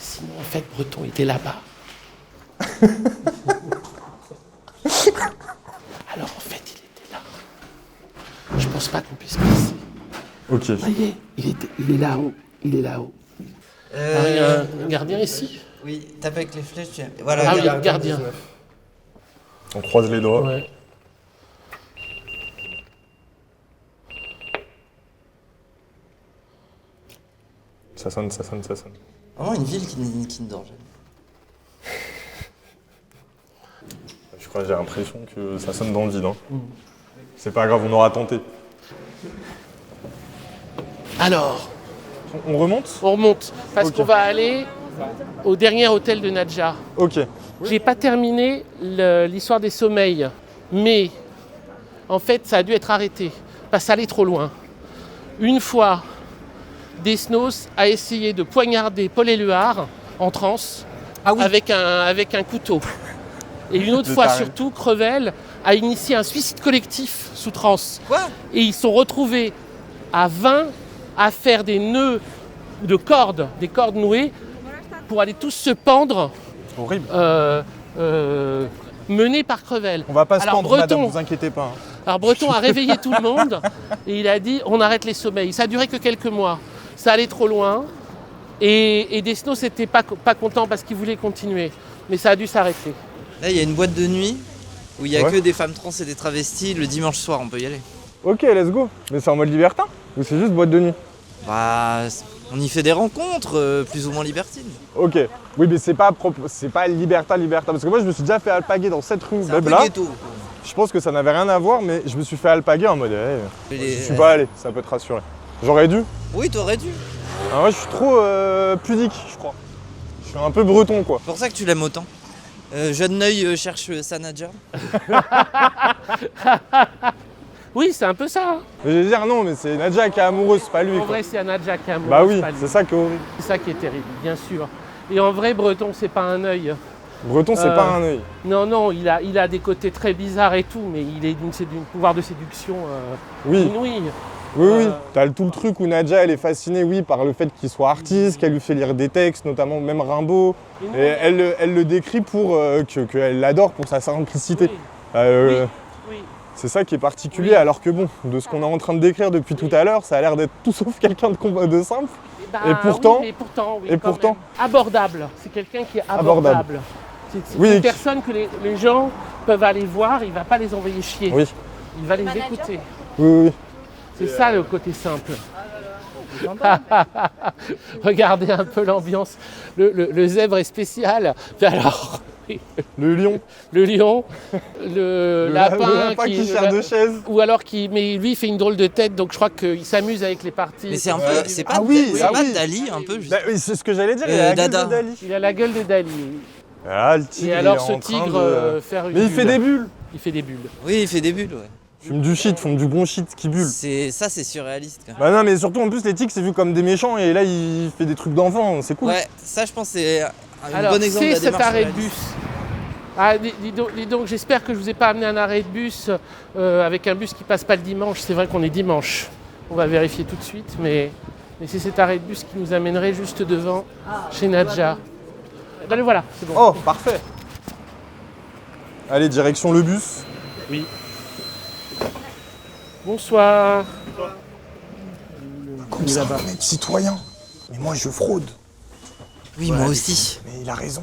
Sinon en fait Breton était là-bas. Alors en fait il était là. Je pense pas qu'on puisse passer.
Ok.
Vous voyez, il est là-haut. Il est là-haut. Alors, il y a un gardien ici.
Oui, tape avec les flèches. Voilà,
Ah oui, le gardien.
On croise les doigts.
Ouais.
Ça sonne.
Vraiment une ville qui ne dort jamais.
Je crois que j'ai l'impression que ça sonne dans le vide. Hein. C'est pas grave, on aura tenté.
Alors,
On remonte?
on remonte parce qu'on va aller au dernier hôtel de Nadja.
Ok.
J'ai pas terminé l'histoire des sommeils, mais en fait ça a dû être arrêté parce que ça allait trop loin. Une fois, Desnos a essayé de poignarder Paul Éluard en transe avec un couteau. Et une autre fois surtout, Crevel a initié un suicide collectif sous transe.
Quoi?
Et ils sont retrouvés à 20 à faire des nœuds de cordes, des cordes nouées, pour aller tous se pendre.
Horrible.
Menés par Crevel.
On va pas se
Alors,
pendre, madame,
Breton,
vous inquiétez pas.
alors Breton a réveillé tout le monde et il a dit on arrête les sommeils. Ça a duré que quelques mois. Ça allait trop loin et Desnos n'était pas content parce qu'il voulait continuer. Mais ça a dû s'arrêter.
Là, il y a une boîte de nuit où il n'y a
Ouais.
que des femmes trans et des travestis. Le dimanche soir, on peut y aller.
Ok, let's go. Mais c'est en mode libertin? Ou c'est juste boîte de nuit?
Bah, on y fait des rencontres plus ou moins libertines.
Ok. Oui, mais c'est pas libertin. Parce que moi, je me suis déjà fait alpaguer dans cette rue,
C'est un
même
peu
là.
ghetto.
Je pense que ça n'avait rien à voir, mais je me suis fait alpaguer en mode, je suis pas allé, ça peut te rassurer. J'aurais dû.
Oui, t'aurais dû.
Ah, moi, je suis trop pudique, je crois. Je suis un peu breton, quoi.
C'est pour ça que tu l'aimes autant. Jeune œil cherche sa Nadja.
Oui, c'est un peu ça. Hein.
Mais je vais dire, non, mais c'est Nadja qui est amoureuse, c'est pas lui,
En
quoi.
vrai, c'est Nadja qui est amoureuse,
Bah oui,
pas lui.
c'est ça qui est horrible.
C'est ça qui est terrible, bien sûr. Et en vrai, Breton, c'est pas un œil.
Breton, c'est pas un œil.
Non, il a des côtés très bizarres et tout, mais il est d'un pouvoir de séduction
Oui.
inouï.
Oui. T'as tout le truc où Nadja, elle est fascinée, oui, par le fait qu'il soit artiste, qu'elle lui fait lire des textes, notamment même Rimbaud. Et elle le décrit pour qu'elle l'adore pour sa simplicité.
Oui.
C'est ça qui est particulier, alors que bon, de ce qu'on est en train de décrire depuis tout à l'heure, ça a l'air d'être tout sauf quelqu'un de simple. Et pourtant,
même. Abordable. C'est quelqu'un qui est abordable. C'est une personne que les gens peuvent aller voir, il ne va pas les envoyer chier.
Oui.
Il va les écouter.
Oui.
C'est ça le côté simple. Regardez un peu l'ambiance. Le zèbre est spécial. Alors,
Le lion.
le lion, le lapin
qui sert de chaise.
Ou alors mais lui il fait une drôle de tête, donc je crois qu'il s'amuse avec les parties.
Mais c'est un peu. C'est pas, pas Dali un peu juste.
Bah, oui, c'est ce que j'allais dire, il a la gueule
Dada.
de Dali.
Il a la gueule de Dali.
Ah, le tigre,
Et alors
il est
ce
en train
tigre
de...
faire une
Mais il
bulle.
fait des bulles.
Il fait des bulles.
Oui, il fait des bulles, ouais.
Fume du shit, fume du bon shit qui bulle.
C'est surréaliste quand même.
Bah non, mais surtout en plus les tigres c'est vu comme des méchants et là il fait des trucs d'enfants, c'est cool.
Ouais, ça je pense c'est un
Alors
bon exemple de
c'est
la
cet
démarche
arrêt de
surréaliste.
bus. Ah, dis donc, j'espère que je vous ai pas amené un arrêt de bus avec un bus qui passe pas le dimanche. C'est vrai qu'on est dimanche. On va vérifier tout de suite, mais c'est cet arrêt de bus qui nous amènerait juste devant chez Nadja. Ben, le voilà, c'est bon.
Oh, parfait. Allez, direction le bus.
Oui. Bonsoir.
Comme ça, on est citoyen. Mais moi je fraude.
Oui, moi aussi.
Mais il a raison.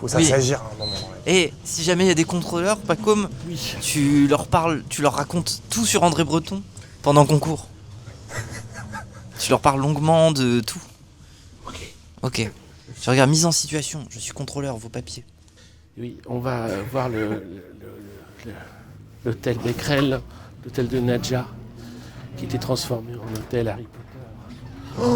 Faut s'assagir à un moment. Ouais.
Et si jamais il y a des contrôleurs, Pacôme,
Oui.
tu leur parles, tu leur racontes tout sur André Breton pendant qu'on court. Tu leur parles longuement de tout. Ok. Je regarde mise en situation, je suis contrôleur, vos papiers.
Oui, on va voir l'hôtel Becquerel, l'hôtel de Nadja, qui était transformé en hôtel Harry Potter.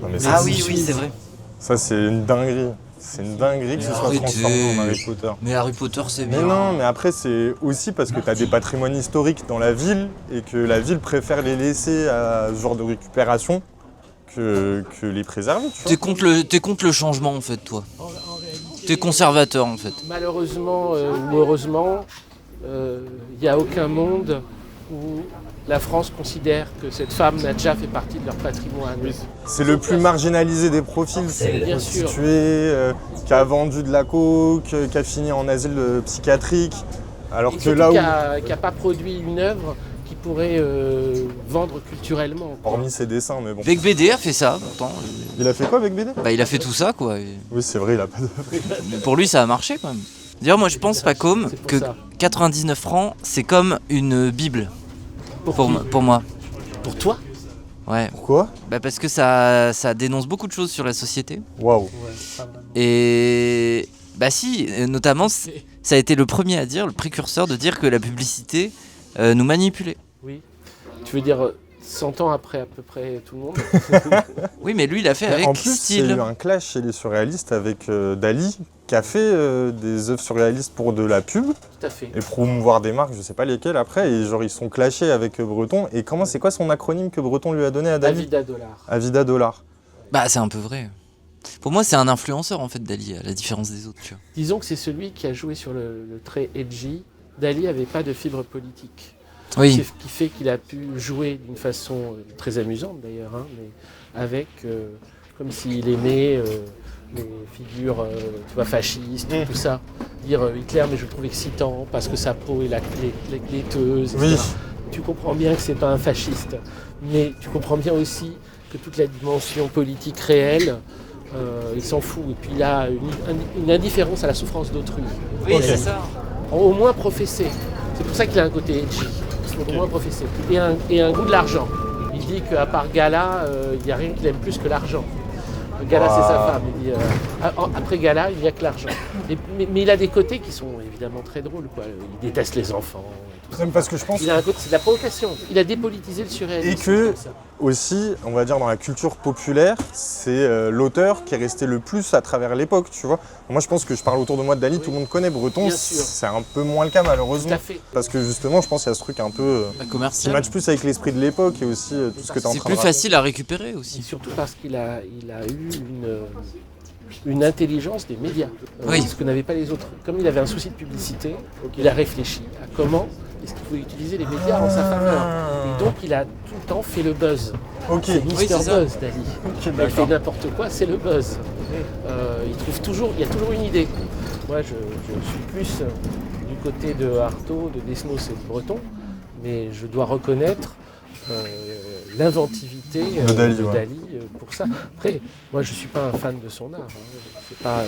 Non, mais
Ah oui, c'est vrai.
Ça, c'est une dinguerie. C'est une dinguerie que ce soit transformé en Harry Potter.
Mais Harry Potter, c'est bien.
Mais non, mais après, c'est aussi parce que tu as des patrimoines historiques dans la ville et que la ville préfère les laisser à ce genre de récupération que les préserver. Tu vois.
T'es contre le changement, en fait, toi. T'es conservateur, en fait.
Malheureusement ou heureusement, il n'y a aucun monde où la France considère que cette femme Nadja fait partie de leur patrimoine.
C'est le plus marginalisé des profils, c'est une
Bien sûr.
prostituée qui a vendu de la coke, qui a fini en asile psychiatrique. Alors
Et
que
surtout
là où,
qui n'a pas produit une œuvre qui pourrait vendre culturellement.
hormis ses dessins, mais bon.
Bec BD a fait ça, pourtant.
Il a fait quoi avec BD?
Bah, il a fait tout ça, quoi.
Oui, c'est vrai, il a pas de...
Mais pour lui, ça a marché, quand même. D'ailleurs, moi, je pense, Pacôme,
C'est pour
que
ça.
99 francs, c'est comme une Bible pour moi.
Pour toi?
Ouais.
Pourquoi?
Bah, parce que ça dénonce beaucoup de choses sur la société.
Waouh.
Et bah si, notamment, ça a été le premier à dire, le précurseur de dire que la publicité nous manipulait.
Oui. Tu veux dire 100 ans après à peu près tout le monde?
Oui, mais lui, il a fait avec
En plus, il y a
style.
eu un clash chez les surréalistes avec Dali, qui a fait des œuvres surréalistes pour de la pub
Tout à fait.
et promouvoir des marques, je sais pas lesquelles après, et genre ils sont clashés avec Breton. Et c'est quoi son acronyme que Breton lui a donné à Dali?
Avida Dollar.
Avida Dollar.
Bah, c'est un peu vrai. Pour moi, c'est un influenceur, en fait, Dali, à la différence des autres, tu vois.
Disons que c'est celui qui a joué sur le trait edgy. Dali n'avait pas de fibre politique.
Oui.
Ce qui fait qu'il a pu jouer d'une façon très amusante d'ailleurs, hein, mais avec, comme s'il aimait les figures tu vois, fascistes, tout ça. Dire Hitler, mais je le trouve excitant parce que sa peau est laiteuse, etc.
Oui.
Tu comprends bien que c'est pas un fasciste, mais tu comprends bien aussi que toute la dimension politique réelle, il s'en fout. Et puis il a une indifférence à la souffrance d'autrui.
Oui, c'est ça.
Au moins professé. C'est pour ça qu'il a un côté edgy. Au moins professé. Et un goût de l'argent. Il dit qu'à part Gala, il n'y a rien qu'il aime plus que l'argent. Gala, c'est sa femme. Il dit, après Gala, il n'y a que l'argent. Mais il a des côtés qui sont évidemment très drôles, quoi. Il déteste les enfants. Et tout ça.
Même parce que je pense
Il a un côté, c'est de la provocation. Il a dépolitisé le surréalisme.
et que
comme ça.
aussi, on va dire dans la culture populaire, c'est l'auteur qui est resté le plus à travers l'époque, tu vois. Moi, je pense que je parle autour de moi de Dali, tout le monde connaît Breton,
Bien sûr.
c'est un peu moins le cas malheureusement.
Tout à fait.
Parce que justement, je pense qu'il y a ce truc un peu qui
Commercial.
match plus avec l'esprit de l'époque et aussi tout ce que tu es en
C'est
train de
plus
raconter.
facile à récupérer
Et
aussi.
surtout parce qu'il a eu une intelligence des médias,
Oui.
ce que n'avaient pas les autres. Comme il avait un souci de publicité, il a réfléchi à comment est-ce qu'il pouvait utiliser les médias en sa faveur. Et donc il a tout le temps fait le buzz.
Ok,
C'est Mister
c'est ça.
Buzz, Dali.
ok,
Il fait
d'accord.
n'importe quoi, c'est le buzz. Il y a toujours une idée. Moi, je suis plus du côté de Artaud, de Desnos et de Breton, mais je dois reconnaître l'inventivité
De Dali,
de
ouais.
Dali pour ça. Après, moi, je ne suis pas un fan de son art. Hein. C'est pas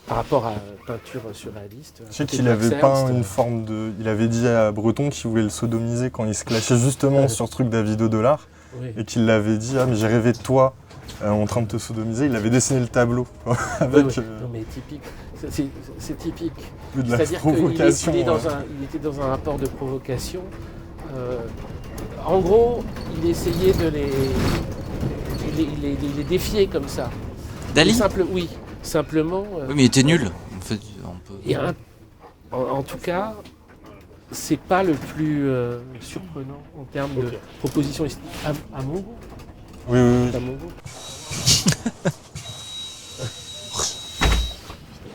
par rapport à la peinture surréaliste.
Je sais qu'il avait peint une forme de... Il avait dit à Breton qu'il voulait le sodomiser quand il se clashait justement sur ce truc d'Avida Dollar
Oui.
et qu'il l'avait dit « Ah mais j'ai rêvé de toi en train de te sodomiser ». Il avait dessiné le tableau avec
Ouais, ouais. Non, mais typique. C'est typique.
de la
C'est-à-dire qu'il
provocation.
il était dans un rapport de provocation. En gros, il essayait de les défier comme ça.
Dali?
Oui, simplement.
Oui, mais il était nul. En fait,
En tout cas, c'est pas le plus surprenant en termes de proposition esthétique. À mon goût.
Oui, oui, oui.
À mon goût.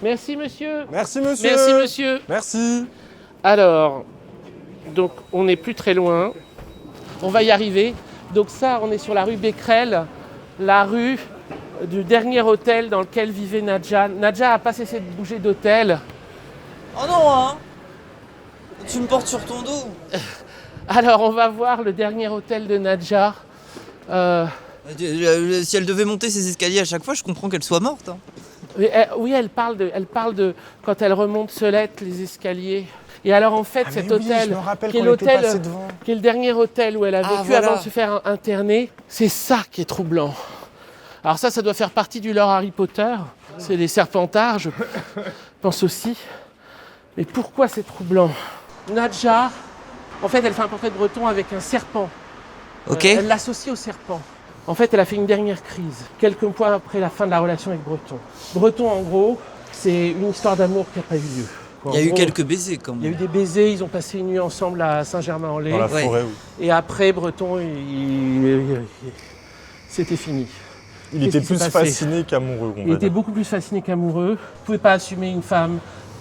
Merci monsieur.
Merci monsieur.
Merci monsieur.
Merci.
Alors, donc on n'est plus très loin. On va y arriver. Donc ça, on est sur la rue Becquerel, la rue du dernier hôtel dans lequel vivait Nadja. Nadja a pas cessé de bouger d'hôtel.
Oh non, hein! Tu me portes sur ton dos.
Alors on va voir le dernier hôtel de Nadja.
Si elle devait monter ces escaliers à chaque fois, je comprends qu'elle soit morte. Hein.
Oui, elle parle de quand elle remonte Solette, les escaliers. Et alors en fait, cet hôtel, qui est le dernier hôtel où elle a vécu avant de se faire interner, c'est ça qui est troublant. Alors ça doit faire partie du lore Harry Potter. C'est les Serpentards, je pense aussi. Mais pourquoi c'est troublant? Nadja, en fait, elle fait un portrait de Breton avec un serpent.
Ok.
Elle l'associe au serpent. En fait, elle a fait une dernière crise, quelques mois après la fin de la relation avec Breton. Breton, en gros, c'est une histoire d'amour qui n'a pas eu lieu.
Il y a eu quelques baisers quand même.
Il y a eu des baisers, ils ont passé une nuit ensemble à Saint-Germain-en-Laye.
Dans la forêt, oui.
Et après, Breton, c'était fini.
Il était plus fasciné qu'amoureux.
Il était beaucoup plus fasciné qu'amoureux. Il ne pouvait pas assumer une femme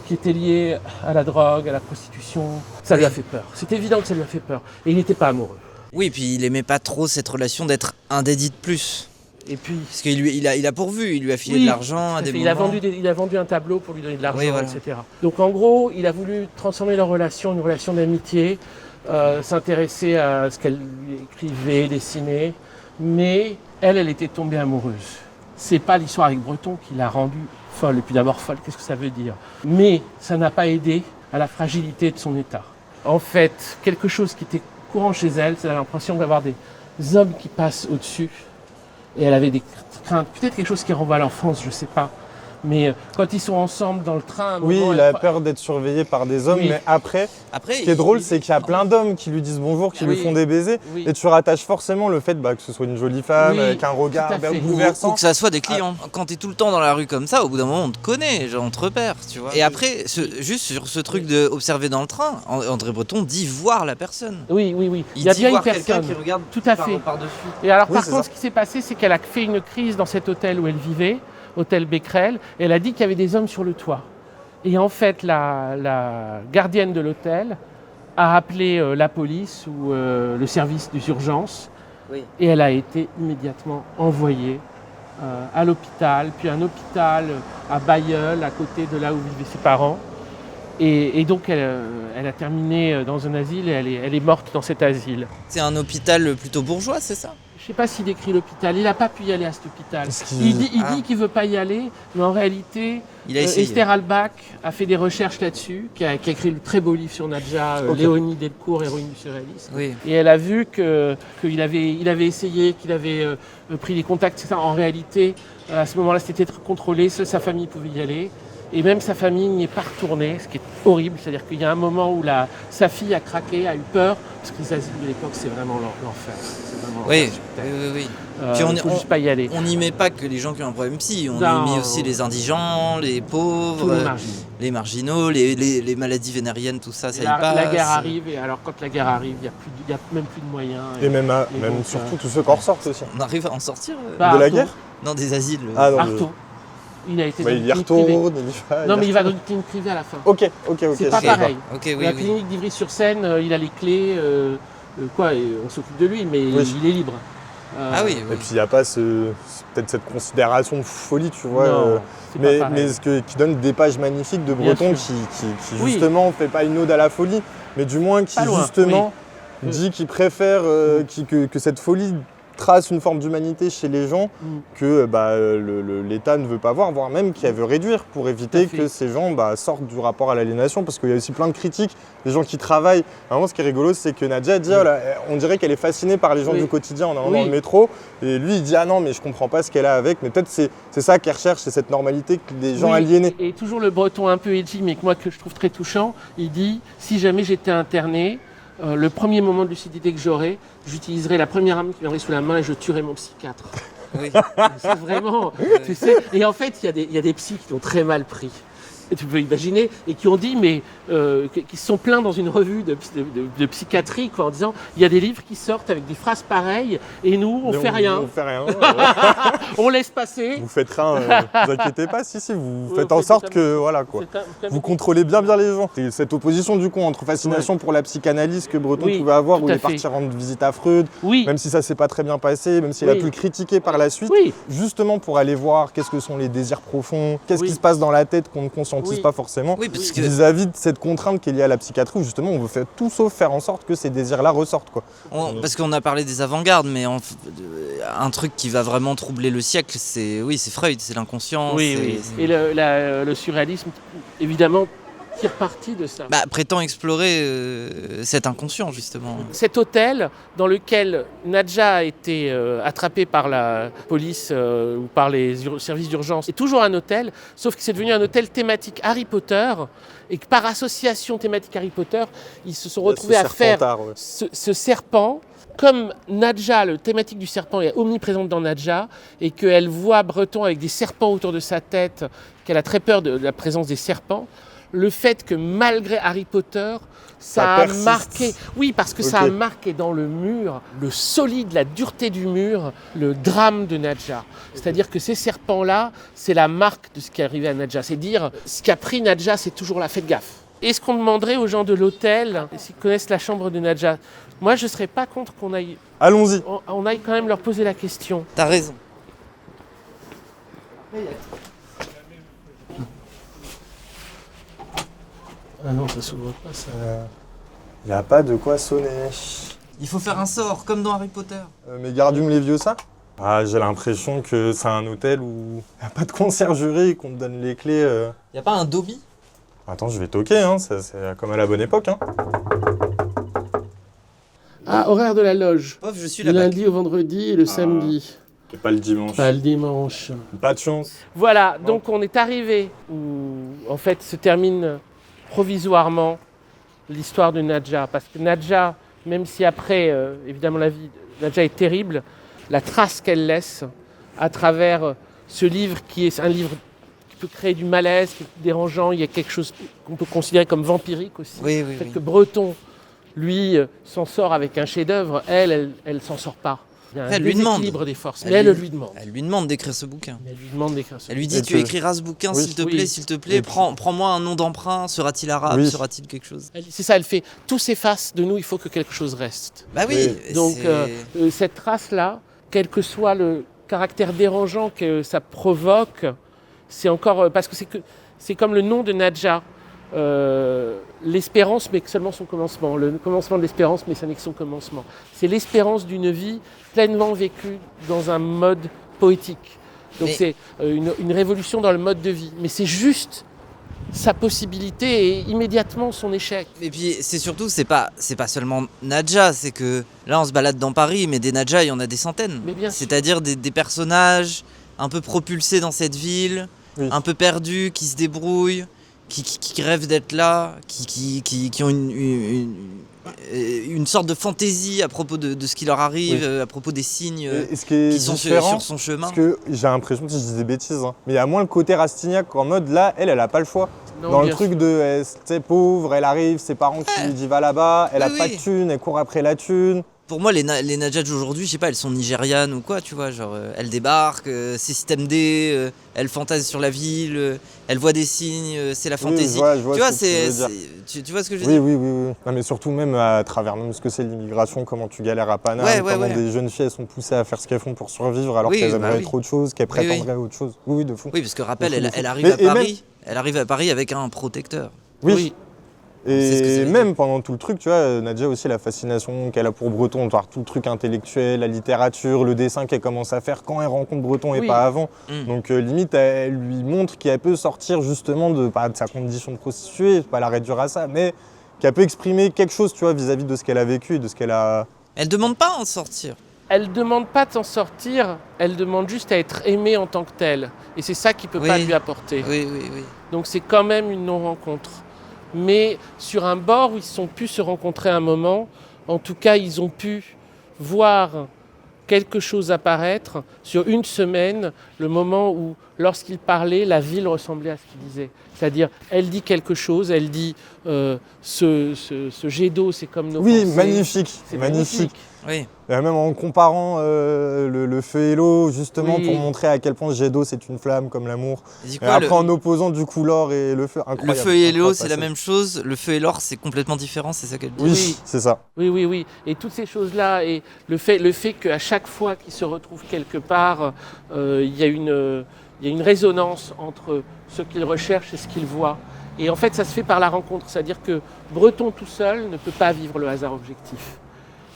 qui était liée à la drogue, à la prostitution. Ça lui a fait peur. C'est évident que ça lui a fait peur. Et il n'était pas amoureux.
Oui, puis il aimait pas trop cette relation d'être un des dits de plus.
Et puis,
parce qu'il a pourvu, il lui a filé de l'argent à des moments.
Il a vendu un tableau pour lui donner de l'argent,
oui, voilà.
etc. Donc en gros, il a voulu transformer leur relation en une relation d'amitié, s'intéresser à ce qu'elle écrivait, dessinait, mais elle était tombée amoureuse. C'est pas l'histoire avec Breton qui l'a rendue folle. Et puis d'abord folle, qu'est-ce que ça veut dire? Mais ça n'a pas aidé à la fragilité de son état. En fait, quelque chose qui était courant chez elle, c'est l'impression d'avoir des hommes qui passent au-dessus. Et elle avait des craintes, peut-être quelque chose qui renvoie à l'enfance, je ne sais pas. Mais quand ils sont ensemble dans le train...
Oui, il a peur d'être surveillé par des hommes, mais après ce qui est drôle, c'est qu'il y a plein d'hommes qui lui disent bonjour, qui lui font des baisers, et tu rattaches forcément le fait que ce soit une jolie femme, avec un regard bouleversant.
Ou que ça soit des clients. Quand tu es tout le temps dans la rue comme ça, au bout d'un moment, on te connaît, genre on te repère, tu vois. Et après, juste sur ce truc d'observer dans le train, André Breton dit voir la personne.
Oui. Il y a bien une personne qui regarde tout à fait par-dessus. Et alors par contre, ce qui s'est passé, c'est qu'elle a fait une crise dans cet hôtel où elle vivait, hôtel Becquerel, et elle a dit qu'il y avait des hommes sur le toit. Et en fait, la gardienne de l'hôtel a appelé la police ou le service des urgences, et elle a été immédiatement envoyée à l'hôpital, puis un hôpital à Bailleul, à côté de là où vivaient ses parents. Et donc, elle a terminé dans un asile et elle est morte dans cet asile.
C'est un hôpital plutôt bourgeois, c'est ça?
Je ne sais pas s'il décrit l'hôpital. Il n'a pas pu y aller à cet hôpital. Il dit qu'il ne veut pas y aller, mais en réalité, Esther Albach a fait des recherches là-dessus, qui a écrit le très beau livre sur Nadja, Léonie Delcourt, héroïne du surréalisme. Oui. Et elle a vu qu'il avait essayé, qu'il avait pris des contacts, etc. En réalité, à ce moment-là, c'était très contrôlé, seule sa famille pouvait y aller. Et même sa famille n'y est pas retournée, ce qui est horrible. C'est-à-dire qu'il y a un moment où sa fille a craqué, a eu peur, parce que les asiles de l'époque, c'est vraiment l'enfer.
Oui.
Puis on ne peut juste pas y aller.
On n'y met pas que les gens qui ont un problème psy, on y met aussi les indigents, les pauvres, les marginaux, les maladies vénériennes, tout ça, ça y passe.
La guerre arrive, et alors quand la guerre arrive, il n'y a même plus de moyens.
Et même surtout tous ceux qui en ressortent aussi.
On arrive à en sortir
de la guerre?
Non, des asiles.
Artaud. Il a été dans une clinique privée. Non, mais il va dans une clinique privée à la fin.
Ok.
C'est pas pareil.
La
clinique d'Ivry-sur-Seine, il a les clés, on s'occupe de lui, mais il est libre.
Et puis il n'y a pas peut-être cette considération de folie, tu vois.
Non,
mais qui donne des pages magnifiques de Breton qui justement fait pas une ode à la folie, mais du moins qui justement dit qu'il préfère que cette folie trace une forme d'humanité chez les gens que l'État ne veut pas voir, voire même qu'il veut réduire pour éviter que ces gens sortent du rapport à l'aliénation, parce qu'il y a aussi plein de critiques des gens qui travaillent. Vraiment, ce qui est rigolo, c'est que Nadja dit on dirait qu'elle est fascinée par les gens du quotidien en allant dans le métro, et lui il dit non mais je comprends pas ce qu'elle a avec, mais peut-être c'est ça qu'elle recherche, c'est cette normalité des gens aliénés.
Et toujours le Breton un peu edgy, mais que je trouve très touchant, il dit si jamais j'étais interné, le premier moment de lucidité que j'aurai, j'utiliserai la première arme qui viendrait sous la main et je tuerai mon psychiatre. Oui. C'est vraiment, tu sais. Et en fait, il y a des psys qui l'ont très mal pris. Et tu peux imaginer, et qui ont dit, qui se sont plaints dans une revue de psychiatrie, en disant, il y a des livres qui sortent avec des phrases pareilles, et nous, on fait rien.
On fait rien.
On laisse passer.
Vous faites rien, vous inquiétez pas, si, vous faites en sorte que, vous contrôlez bien les gens. Et cette opposition, du coup, entre fascination pour la psychanalyse que Breton pouvait avoir, où il est parti rendre visite à Freud, même si ça s'est pas très bien passé, même s'il a pu le critiquer par la suite, justement pour aller voir qu'est-ce que sont les désirs profonds, qu'est-ce qui se passe dans la tête qu'on ne conscientise conscientise pas forcément vis-à-vis de cette contrainte qui est liée à la psychiatrie où justement on veut faire tout sauf faire en sorte que ces désirs-là ressortent, quoi.
Parce qu'on a parlé des avant-gardes, mais un truc qui va vraiment troubler le siècle, c'est Freud, c'est l'inconscient.
Oui. Et le surréalisme, évidemment, tire parti de ça.
Prétend explorer cet inconscient, justement.
Cet hôtel dans lequel Nadja a été attrapée par la police ou par les services d'urgence est toujours un hôtel, sauf que c'est devenu un hôtel thématique Harry Potter et que par association thématique Harry Potter, ils se sont retrouvés à faire ce serpent. Comme Nadja, le thématique du serpent est omniprésente dans Nadja et qu'elle voit Breton avec des serpents autour de sa tête, qu'elle a très peur de la présence des serpents, le fait que malgré Harry Potter, ça a marqué. Oui, parce que ça a marqué dans le mur, le solide, la dureté du mur, le drame de Nadja. C'est-à-dire que ces serpents-là, c'est la marque de ce qui est arrivé à Nadja. C'est dire, ce qui a pris Nadja, c'est toujours là, faites gaffe. Est-ce qu'on demanderait aux gens de l'hôtel s'ils connaissent la chambre de Nadja? Moi, je ne serais pas contre qu'on aille.
Allons-y.
On aille quand même leur poser la question.
T'as raison.
Ah non, ça s'ouvre pas, ça.
Il n'y a pas de quoi sonner.
Il faut faire un sort, comme dans Harry Potter.
Mais Gardium les vieux, ça? J'ai l'impression que c'est un hôtel où il n'y a pas de conciergerie, qu'on te donne les clés.
Y a pas un Dobby?
Attends, je vais toquer, hein. C'est comme à la bonne époque, hein.
Ah, horaire de la loge.
Pof, je suis
Du
là-bas.
lundi au vendredi et le samedi.
Et pas le dimanche.
Pas le dimanche.
Pas de chance.
Voilà, donc on est arrivé où en fait se termine provisoirement l'histoire de Nadja. Parce que Nadja, même si après, évidemment la vie de Nadja est terrible, la trace qu'elle laisse à travers ce livre qui est un livre qui peut créer du malaise, qui est dérangeant, il y a quelque chose qu'on peut considérer comme vampirique aussi.
Oui,
Le fait que Breton, lui, s'en sort avec un chef-d'œuvre, elle s'en sort pas. Il y a un déséquilibre des forces, mais elle lui demande.
Elle lui demande d'écrire ce bouquin.
Elle lui demande d'écrire ce
Elle lui dit, tu écriras ce bouquin, s'il te plaît, prends-moi un nom d'emprunt, sera-t-il arabe, sera-t-il quelque chose?
C'est ça, elle fait, tout s'efface de nous, il faut que quelque chose reste.
Bah oui.
Donc cette trace-là, quel que soit le caractère dérangeant que ça provoque, c'est encore, parce que c'est comme le nom de Nadja. L'espérance, mais seulement son commencement. Le commencement de l'espérance, mais ça n'est que son commencement. C'est l'espérance d'une vie pleinement vécue dans un mode poétique. Donc c'est une révolution dans le mode de vie. Mais c'est juste sa possibilité et immédiatement son échec.
Et puis c'est surtout, c'est pas seulement Nadja, c'est que là on se balade dans Paris, mais des Nadja il y en a des centaines. C'est-à-dire des personnages un peu propulsés dans cette ville, un peu perdus, qui se débrouillent, qui rêvent d'être là, qui ont une sorte de fantaisie à propos de ce qui leur arrive, à propos des signes qui sont sur son chemin.
Parce que j'ai l'impression que je dis des bêtises, hein, mais il y a moins le côté Rastignac en mode là, elle a pas le choix.
Non,
dans le truc de, c'est pauvre, elle arrive, ses parents qui lui disent va là-bas, elle a pas de thune, elle court après la thune.
Pour moi, les Nadja d'aujourd'hui, je sais pas, elles sont nigérianes ou quoi, tu vois, genre, elles débarquent, c'est système D, elles fantasment sur la ville, elles voient des signes, c'est la fantaisie.
Je vois
tu vois,
tu
vois ce que je veux dire?
Oui. Non, mais surtout même à travers même ce que c'est l'immigration, comment tu galères à Paname, comment des jeunes filles elles sont poussées à faire ce qu'elles font pour survivre alors qu'elles aimeraient être autre chose, qu'elles prétendraient autre chose. Oui, de fou.
Oui, parce que rappel, elle arrive à Paris avec un protecteur.
Oui. Et même pendant tout le truc, tu vois, Nadja aussi la fascination qu'elle a pour Breton, voir tout le truc intellectuel, la littérature, le dessin qu'elle commence à faire quand elle rencontre Breton et pas avant. Donc limite, elle lui montre qu'elle peut sortir justement pas de sa condition de prostituée, pas la réduire à ça, mais qu'elle peut exprimer quelque chose, tu vois, vis-à-vis de ce qu'elle a vécu et de ce qu'elle a...
Elle demande pas à en sortir.
Elle demande pas de s'en sortir, elle demande juste à être aimée en tant que telle. Et c'est ça qu'il peut pas lui apporter.
Oui.
Donc c'est quand même une non-rencontre. Mais sur un bord où ils ont pu se rencontrer un moment, en tout cas ils ont pu voir quelque chose apparaître sur une semaine, le moment où, lorsqu'il parlait, la ville ressemblait à ce qu'il disait. C'est-à-dire, elle dit quelque chose, elle dit ce jet d'eau, c'est comme nos pensées.
Oui, magnifique, c'est magnifique.
Oui.
Et même en comparant le feu et l'eau, justement, pour montrer à quel point ce jet d'eau, c'est une flamme comme l'amour. Et après, en opposant du coup l'or et le feu, incroyable.
Le feu et l'eau, c'est la même chose. Le feu et l'or, c'est complètement différent, c'est ça qu'elle dit.
Oui, c'est ça.
Oui. Et toutes ces choses-là, et le fait qu'à chaque fois qu'ils se retrouvent quelque part, il y a il y a une résonance entre ce qu'il recherche et ce qu'il voit. Et en fait, ça se fait par la rencontre. C'est-à-dire que Breton tout seul ne peut pas vivre le hasard objectif.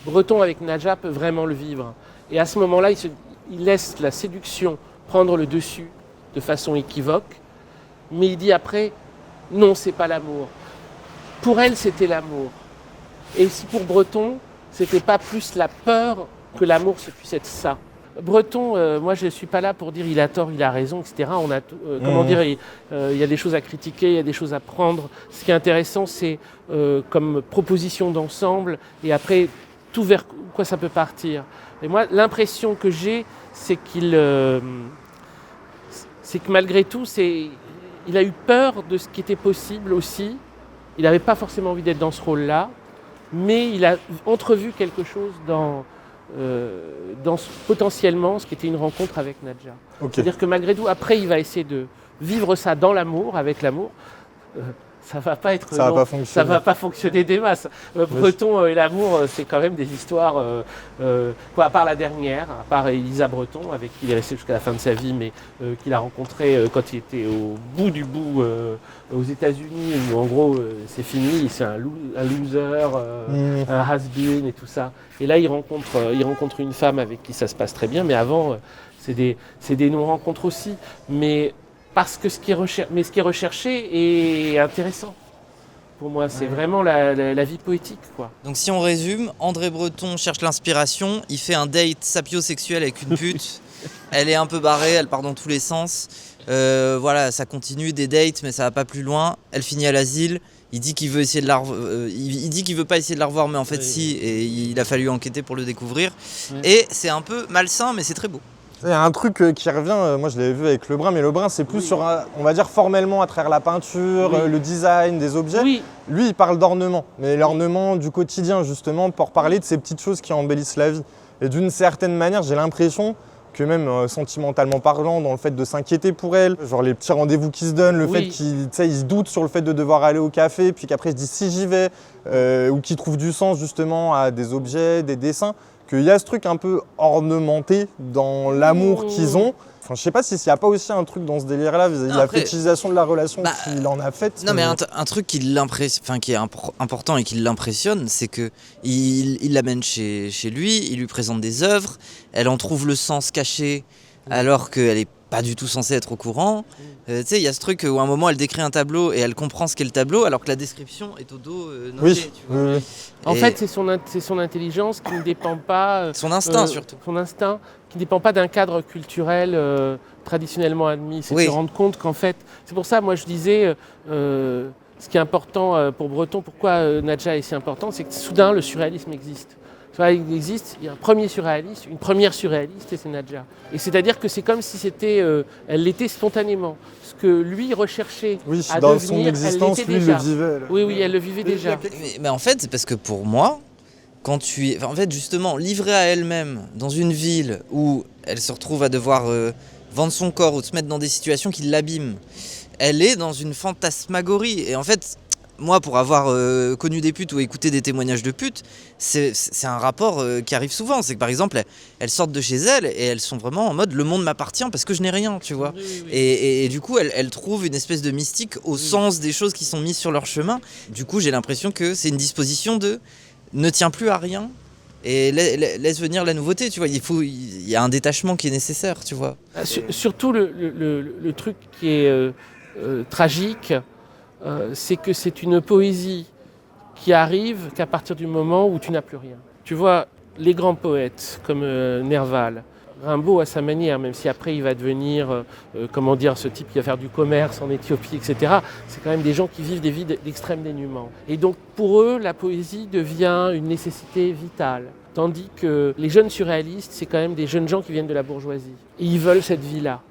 Breton avec Nadja peut vraiment le vivre. Et à ce moment-là, il laisse la séduction prendre le dessus de façon équivoque. Mais il dit après, non, c'est pas l'amour. Pour elle, c'était l'amour. Et si pour Breton, c'était pas plus la peur que l'amour, ce puisse être ça. Breton, moi je ne suis pas là pour dire il a tort, il a raison, etc. Il y a des choses à critiquer, il y a des choses à prendre. Ce qui est intéressant, c'est comme proposition d'ensemble et après tout vers quoi ça peut partir. Et moi, l'impression que j'ai, c'est que malgré tout, il a eu peur de ce qui était possible aussi. Il n'avait pas forcément envie d'être dans ce rôle-là, mais il a entrevu quelque chose dans potentiellement ce qui était une rencontre avec Nadja. Okay. C'est-à-dire que malgré tout, après, il va essayer de vivre ça dans l'amour, avec l'amour. Ça va pas fonctionner des masses. Breton et l'amour, c'est quand même des histoires, à part la dernière, à part Elisa Breton, avec qui il est resté jusqu'à la fin de sa vie, mais qu'il a rencontré quand il était au bout du bout aux États-Unis, où en gros c'est fini, c'est un loser, un has-been et tout ça. Et là, il rencontre une femme avec qui ça se passe très bien, mais avant, c'est des non-rencontres aussi. Mais parce que ce qui est recherché est intéressant. Pour moi, c'est vraiment la vie poétique, quoi.
Donc si on résume, André Breton cherche l'inspiration, il fait un date sapiosexuel avec une pute, elle est un peu barrée, elle part dans tous les sens, ça continue, des dates, mais ça va pas plus loin, elle finit à l'asile, il dit qu'il veut essayer de il dit qu'il veut pas essayer de la revoir, mais en fait si, et il a fallu enquêter pour le découvrir, et c'est un peu malsain, mais c'est très beau.
Il y a un truc qui revient, moi je l'avais vu avec Lebrun, mais Lebrun c'est plus sur, on va dire formellement à travers la peinture, le design des objets. Oui. Lui il parle d'ornement, mais l'ornement du quotidien justement pour parler de ces petites choses qui embellissent la vie. Et d'une certaine manière j'ai l'impression que même sentimentalement parlant, dans le fait de s'inquiéter pour elle, genre les petits rendez-vous qu'il se donne, le fait qu'il se doute sur le fait de devoir aller au café, puis qu'après il se dit si j'y vais, ou qu'il trouve du sens justement à des objets, des dessins. Qu'il y a ce truc un peu ornementé dans l'amour qu'ils ont. Enfin, je sais pas s'il n'y a pas aussi un truc dans ce délire-là vis-à-vis de la fétichisation de la relation qu'il en a faite.
Non, mais un truc qui est important et qui l'impressionne, c'est qu'il l'amène chez lui, il lui présente des œuvres, elle en trouve le sens caché alors qu'elle est pas du tout censée être au courant. Tu sais, il y a ce truc où à un moment elle décrit un tableau et elle comprend ce qu'est le tableau alors que la description est au dos notée. Tu vois.
En fait, c'est son intelligence qui ne dépend pas...
son instinct surtout.
Son instinct qui ne dépend pas d'un cadre culturel traditionnellement admis. C'est de se rendre compte qu'en fait... C'est pour ça, moi, je disais, ce qui est important pour Breton, pourquoi Nadja est si important, c'est que soudain, le surréalisme existe. Il existe, il y a un premier surréaliste, une première surréaliste, et c'est Nadja. Et c'est-à-dire que c'est comme si elle l'était spontanément. Ce que lui recherchait à
dans
devenir,
son existence,
elle l'était
lui
déjà.
le vivait. Là.
Oui, elle le vivait déjà.
Mais en fait, c'est parce que pour moi, justement, livrée à elle-même dans une ville où elle se retrouve à devoir vendre son corps ou se mettre dans des situations qui l'abîment, elle est dans une fantasmagorie. Et en fait, moi, pour avoir connu des putes ou écouté des témoignages de putes, c'est un rapport qui arrive souvent. C'est que par exemple, elles sortent de chez elles et elles sont vraiment en mode le monde m'appartient parce que je n'ai rien, tu vois. Oui. Et du coup, elles trouvent une espèce de mystique au sens des choses qui sont mises sur leur chemin. Du coup, j'ai l'impression que c'est une disposition de ne tiens plus à rien et laisse venir la nouveauté, tu vois. Il y a un détachement qui est nécessaire, tu vois.
Surtout le truc qui est tragique, c'est que c'est une poésie qui arrive qu'à partir du moment où tu n'as plus rien. Tu vois, les grands poètes comme Nerval, Rimbaud à sa manière, même si après il va devenir, ce type qui va faire du commerce en Éthiopie, etc. C'est quand même des gens qui vivent des vies d'extrême dénuement. Et donc pour eux, la poésie devient une nécessité vitale. Tandis que les jeunes surréalistes, c'est quand même des jeunes gens qui viennent de la bourgeoisie. Et ils veulent cette vie-là.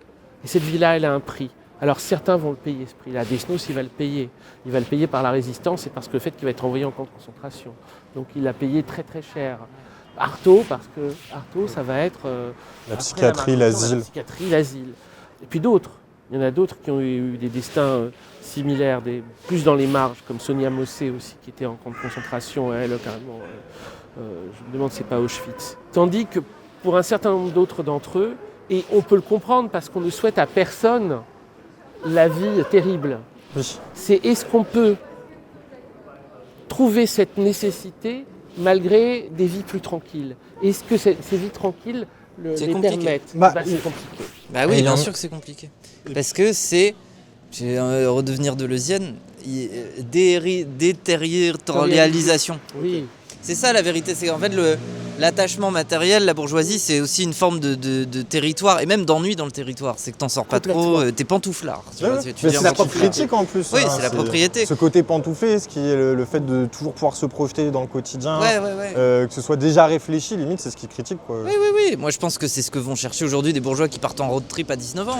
Et cette vie-là, elle a un prix. Alors certains vont le payer, ce prix-là. Desnos, il va le payer. Il va le payer par la résistance et parce que le fait qu'il va être envoyé en camp de concentration. Donc il l'a payé très très cher. Artaud, parce que Artaud, ça va être...
la psychiatrie, l'asile.
La psychiatrie, l'asile. Et puis d'autres. Il y en a d'autres qui ont eu des destins similaires, plus dans les marges, comme Sonia Mossé aussi, qui était en camp de concentration. Elle, carrément, je me demande si c'est pas Auschwitz. Tandis que pour un certain nombre d'autres d'entre eux, Et on peut le comprendre parce qu'on ne souhaite à personne la vie terrible.
Oui.
C'est est-ce qu'on peut trouver cette nécessité malgré des vies plus tranquilles? Est-ce que ces vies tranquilles
C'est
les
compliqué.
permettent? C'est compliqué.
Bah oui, bien sûr que c'est compliqué. Parce que c'est, je vais redevenir deleuzienne, déterritorialisation.
Oui.
C'est ça la vérité, c'est qu'en fait l'attachement matériel, la bourgeoisie, c'est aussi une forme de territoire, et même d'ennui dans le territoire. C'est que t'en sors pas trop, t'es pantouflard.
Tu vois, mais c'est la propre critique en plus.
Oui, c'est la propriété.
Ce côté pantouflé, ce qui est le fait de toujours pouvoir se projeter dans le quotidien,
Ouais.
que ce soit déjà réfléchi, limite, c'est ce qu'ils critiquent. Quoi.
Oui. Moi, je pense que c'est ce que vont chercher aujourd'hui des bourgeois qui partent en road trip à 19 ans.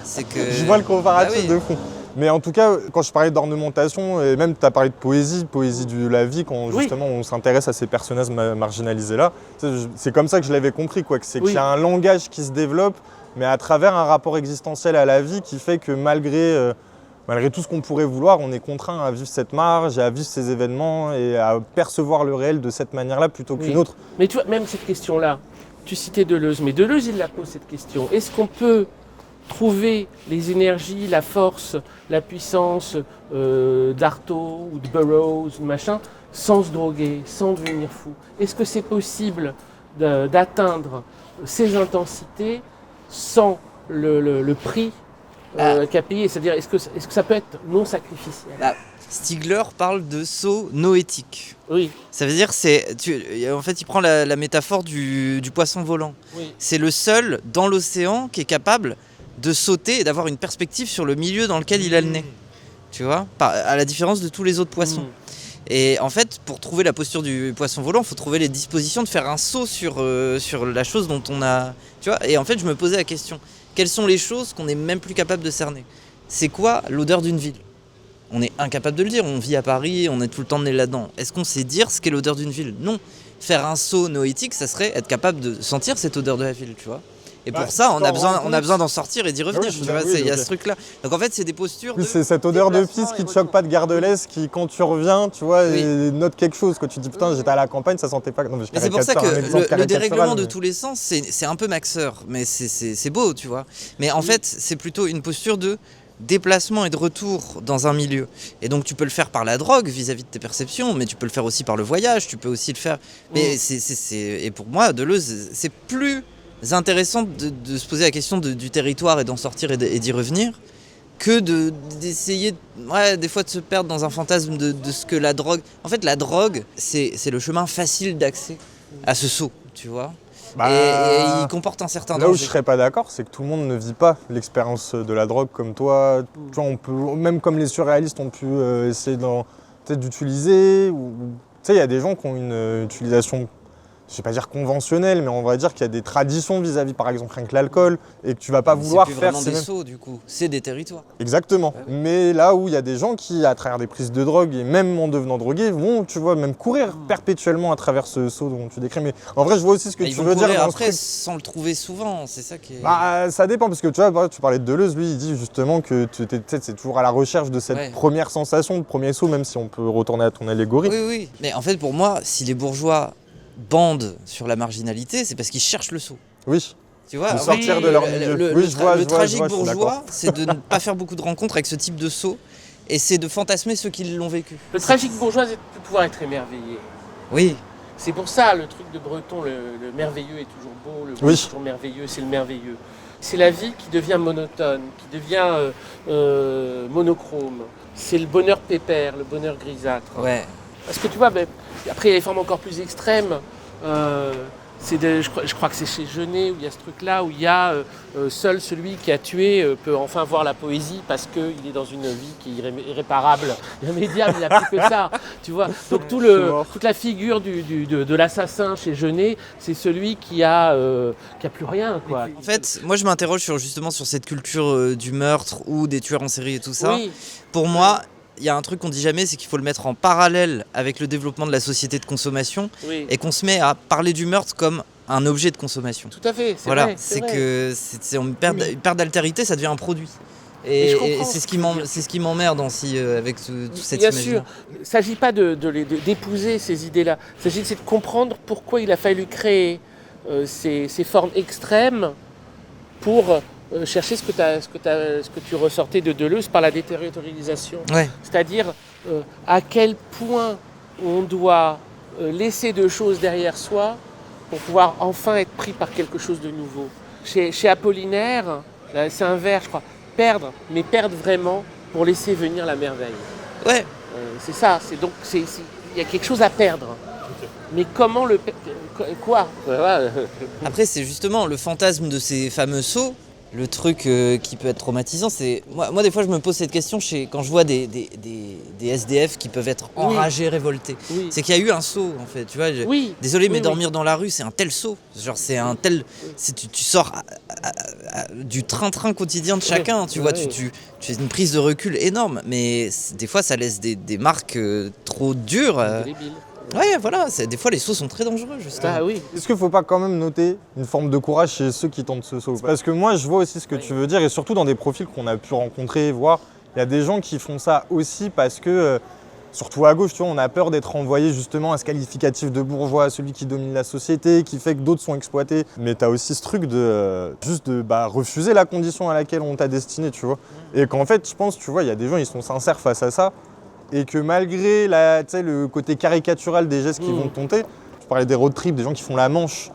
C'est que...
Je vois le comparatif
Bah oui.
de fond. Mais en tout cas, quand je parlais d'ornementation, et même tu as parlé de poésie de la vie, quand justement on s'intéresse à ces personnages marginalisés-là, c'est comme ça que je l'avais compris, quoi, que c'est qu'il y a un langage qui se développe, mais à travers un rapport existentiel à la vie qui fait que malgré tout ce qu'on pourrait vouloir, on est contraint à vivre cette marge, à vivre ces événements et à percevoir le réel de cette manière-là plutôt qu'une autre.
Mais tu vois, même cette question-là, tu citais Deleuze, mais Deleuze, il la pose cette question. Est-ce qu'on peut trouver les énergies, la force, la puissance d'Artaud ou de Burroughs, machin, sans se droguer, sans devenir fou? Est-ce que c'est possible d'atteindre ces intensités sans le prix qu'a payé? C'est-à-dire, est-ce que ça peut être non sacrificiel?
Stigler parle de saut noétique.
Oui.
Ça veut dire, en fait, il prend la métaphore du poisson volant.
Oui.
C'est le seul dans l'océan qui est capable de sauter et d'avoir une perspective sur le milieu dans lequel il a le nez. Tu vois, à la différence de tous les autres poissons. Et en fait, pour trouver la posture du poisson volant, il faut trouver les dispositions de faire un saut sur la chose dont on a... Tu vois, et en fait, je me posais la question, quelles sont les choses qu'on n'est même plus capable de cerner? C'est quoi l'odeur d'une ville? On est incapable de le dire, on vit à Paris, on est tout le temps né là-dedans. Est-ce qu'on sait dire ce qu'est l'odeur d'une ville? Non. Faire un saut noétique, ça serait être capable de sentir cette odeur de la ville, tu vois. Et pour ça, on a besoin d'en sortir et d'y revenir. Il y a ce truc-là. Donc en fait, c'est des postures.
Oui, c'est cette odeur de pisse qui te choque pas de Gare de l'Est, qui quand tu reviens, tu vois, note quelque chose. Quand tu dis putain, j'étais à la campagne, ça sentait pas. Non, mais
c'est pour ça que le dérèglement de tous les sens, c'est un peu maxeur, mais c'est beau, tu vois. Mais en fait, c'est plutôt une posture de déplacement et de retour dans un milieu. Et donc tu peux le faire par la drogue vis-à-vis de tes perceptions, mais tu peux le faire aussi par le voyage, tu peux aussi le faire. Mais et pour moi, Deleuze, c'est plus intéressant de se poser la question du territoire et d'en sortir et d'y revenir que d'essayer des fois de se perdre dans un fantasme de ce que la drogue... En fait, la drogue, c'est le chemin facile d'accès à ce saut, tu vois. Et il comporte un certain danger.
Là où je serais pas d'accord, c'est que tout le monde ne vit pas l'expérience de la drogue comme toi. Tu vois, on peut, même comme les surréalistes ont pu essayer peut-être d'utiliser. Tu sais, il y a des gens qui ont une utilisation, je ne vais pas dire conventionnelle, mais on va dire qu'il y a des traditions vis-à-vis, par exemple, rien que l'alcool, et que tu vas pas vouloir faire...
C'est plus vraiment des sauts, du coup. C'est des territoires.
Exactement. Mais là où il y a des gens qui, à travers des prises de drogue, et même en devenant drogués, vont, tu vois, même courir perpétuellement à travers ce saut dont tu décris. Mais en vrai, je vois aussi ce que tu veux dire.
Après, sans le trouver souvent, c'est ça qui est...
Ça dépend, parce que tu vois, tu parlais de Deleuze, lui, il dit justement que c'est toujours à la recherche de cette première sensation, de premier saut, même si on peut retourner à ton allégorie.
Oui. Mais en fait, pour moi, si les bourgeois bandent sur la marginalité, c'est parce qu'ils cherchent le saut.
Oui.
Tu vois,
de sortir de leur milieu.
Le tragique bourgeois, c'est de ne pas faire beaucoup de rencontres avec ce type de saut, et c'est de fantasmer ceux qui l'ont vécu.
Le tragique bourgeois, c'est de pouvoir être émerveillé.
Oui.
C'est pour ça, le truc de Breton, le merveilleux est toujours beau, le beau est toujours merveilleux, c'est le merveilleux. C'est la vie qui devient monotone, qui devient monochrome. C'est le bonheur pépère, le bonheur grisâtre.
Ouais.
Parce que tu vois, après il y a des formes encore plus extrêmes. Je crois que c'est chez Genet où il y a ce truc-là, où il y a seul celui qui a tué peut enfin voir la poésie parce qu'il est dans une vie qui est irréparable, irrémédiable, il n'a plus que ça. Tu vois. Donc toute la figure de l'assassin chez Genet, c'est celui qui a plus rien, quoi.
En fait, moi je m'interroge justement sur cette culture du meurtre ou des tueurs en série et tout ça. Oui. Pour moi, il y a un truc qu'on dit jamais, c'est qu'il faut le mettre en parallèle avec le développement de la société de consommation et qu'on se met à parler du meurtre comme un objet de consommation.
Tout à fait, c'est
vrai.
Voilà,
c'est une perte d'altérité, ça devient un produit. Et c'est ce qui m'emmerde aussi avec tout cet imaginaire. Bien sûr,
il ne s'agit pas d'épouser ces idées-là, il s'agit de comprendre pourquoi il a fallu créer ces formes extrêmes pour chercher ce que tu ressortais de Deleuze par la déterritorialisation.
Ouais.
C'est-à-dire à quel point on doit laisser de choses derrière soi pour pouvoir enfin être pris par quelque chose de nouveau. Chez Apollinaire, c'est un vers, je crois, perdre, mais perdre vraiment pour laisser venir la merveille.
Ouais.
C'est ça, il y a quelque chose à perdre. Mais comment le quoi
Après, c'est justement le fantasme de ces fameux sauts, le truc qui peut être traumatisant. C'est moi des fois, je me pose cette question quand je vois des SDF qui peuvent être enragés, révoltés.
Oui.
C'est qu'il y a eu un saut, en fait. Tu vois, désolé, mais dormir dans la rue, c'est un tel saut. Genre, c'est un tel. Tu sors du train-train quotidien de chacun. Tu vois, tu fais une prise de recul énorme. Mais des fois, ça laisse des marques trop dures. Ouais, voilà, des fois les sauts sont très dangereux, justement.
Ah oui.
Est-ce qu'il ne faut pas quand même noter une forme de courage chez ceux qui tentent ce saut? Parce que moi, je vois aussi ce que tu veux dire, et surtout dans des profils qu'on a pu rencontrer, voir, il y a des gens qui font ça aussi parce que, surtout à gauche, tu vois, on a peur d'être envoyé justement à ce qualificatif de bourgeois, celui qui domine la société, qui fait que d'autres sont exploités. Mais tu as aussi ce truc de refuser la condition à laquelle on t'a destiné, tu vois. Et qu'en fait, je pense, tu vois, il y a des gens, ils sont sincères face à ça. Et que malgré le côté caricatural des gestes qui vont tenter, tu parlais des road trips, des gens qui font la Manche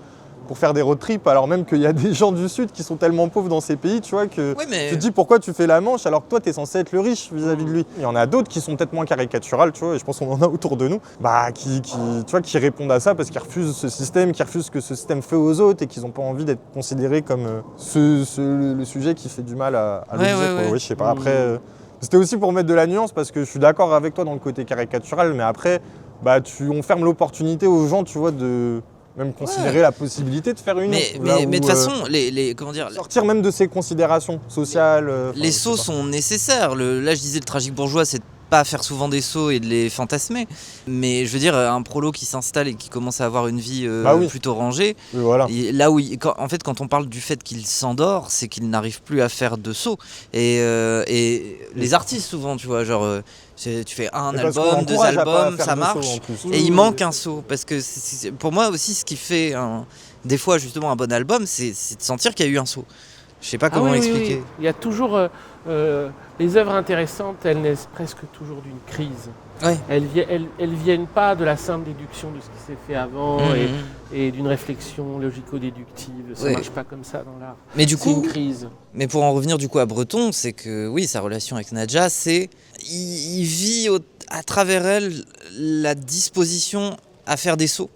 pour faire des road trips, alors même qu'il y a des gens du Sud qui sont tellement pauvres dans ces pays, tu vois, que tu te dis pourquoi tu fais la Manche alors que toi, tu es censé être le riche vis-à-vis de lui. Il y en a d'autres qui sont peut-être moins caricaturales, tu vois, et je pense qu'on en a autour de nous, qui répondent à ça parce qu'ils refusent ce système, qui refusent ce que ce système fait aux autres et qu'ils n'ont pas envie d'être considérés comme le sujet qui fait du mal à l'objet. Ouais, je sais pas, après... C'était aussi pour mettre de la nuance parce que je suis d'accord avec toi dans le côté caricatural, mais après, on ferme l'opportunité aux gens, tu vois, de même considérer la possibilité de faire une.
Mais de toute façon, comment dire,
sortir même de ces considérations sociales.
Les sauts sont nécessaires. Là, je disais le tragique bourgeois, c'est pas faire souvent des sauts et de les fantasmer, mais je veux dire un prolo qui s'installe et qui commence à avoir une vie plutôt rangée,
voilà.
Là où quand on parle du fait qu'il s'endort, c'est qu'il n'arrive plus à faire de sauts et les artistes souvent, tu vois, genre tu fais un album, 2 albums, ça marche et il manque un saut parce que c'est pour moi aussi ce qui fait des fois justement un bon album, c'est de sentir qu'il y a eu un saut. Je sais pas comment expliquer.
Oui. Il y a toujours les œuvres intéressantes, elles naissent presque toujours d'une crise.
Ouais.
Elles viennent pas de la simple déduction de ce qui s'est fait avant et d'une réflexion logico-déductive. Ça marche pas comme ça dans l'art.
Mais du coup,
c'est une crise.
Mais pour en revenir du coup à Breton, c'est que oui, sa relation avec Nadja, c'est il vit à travers elle la disposition à faire des sauts.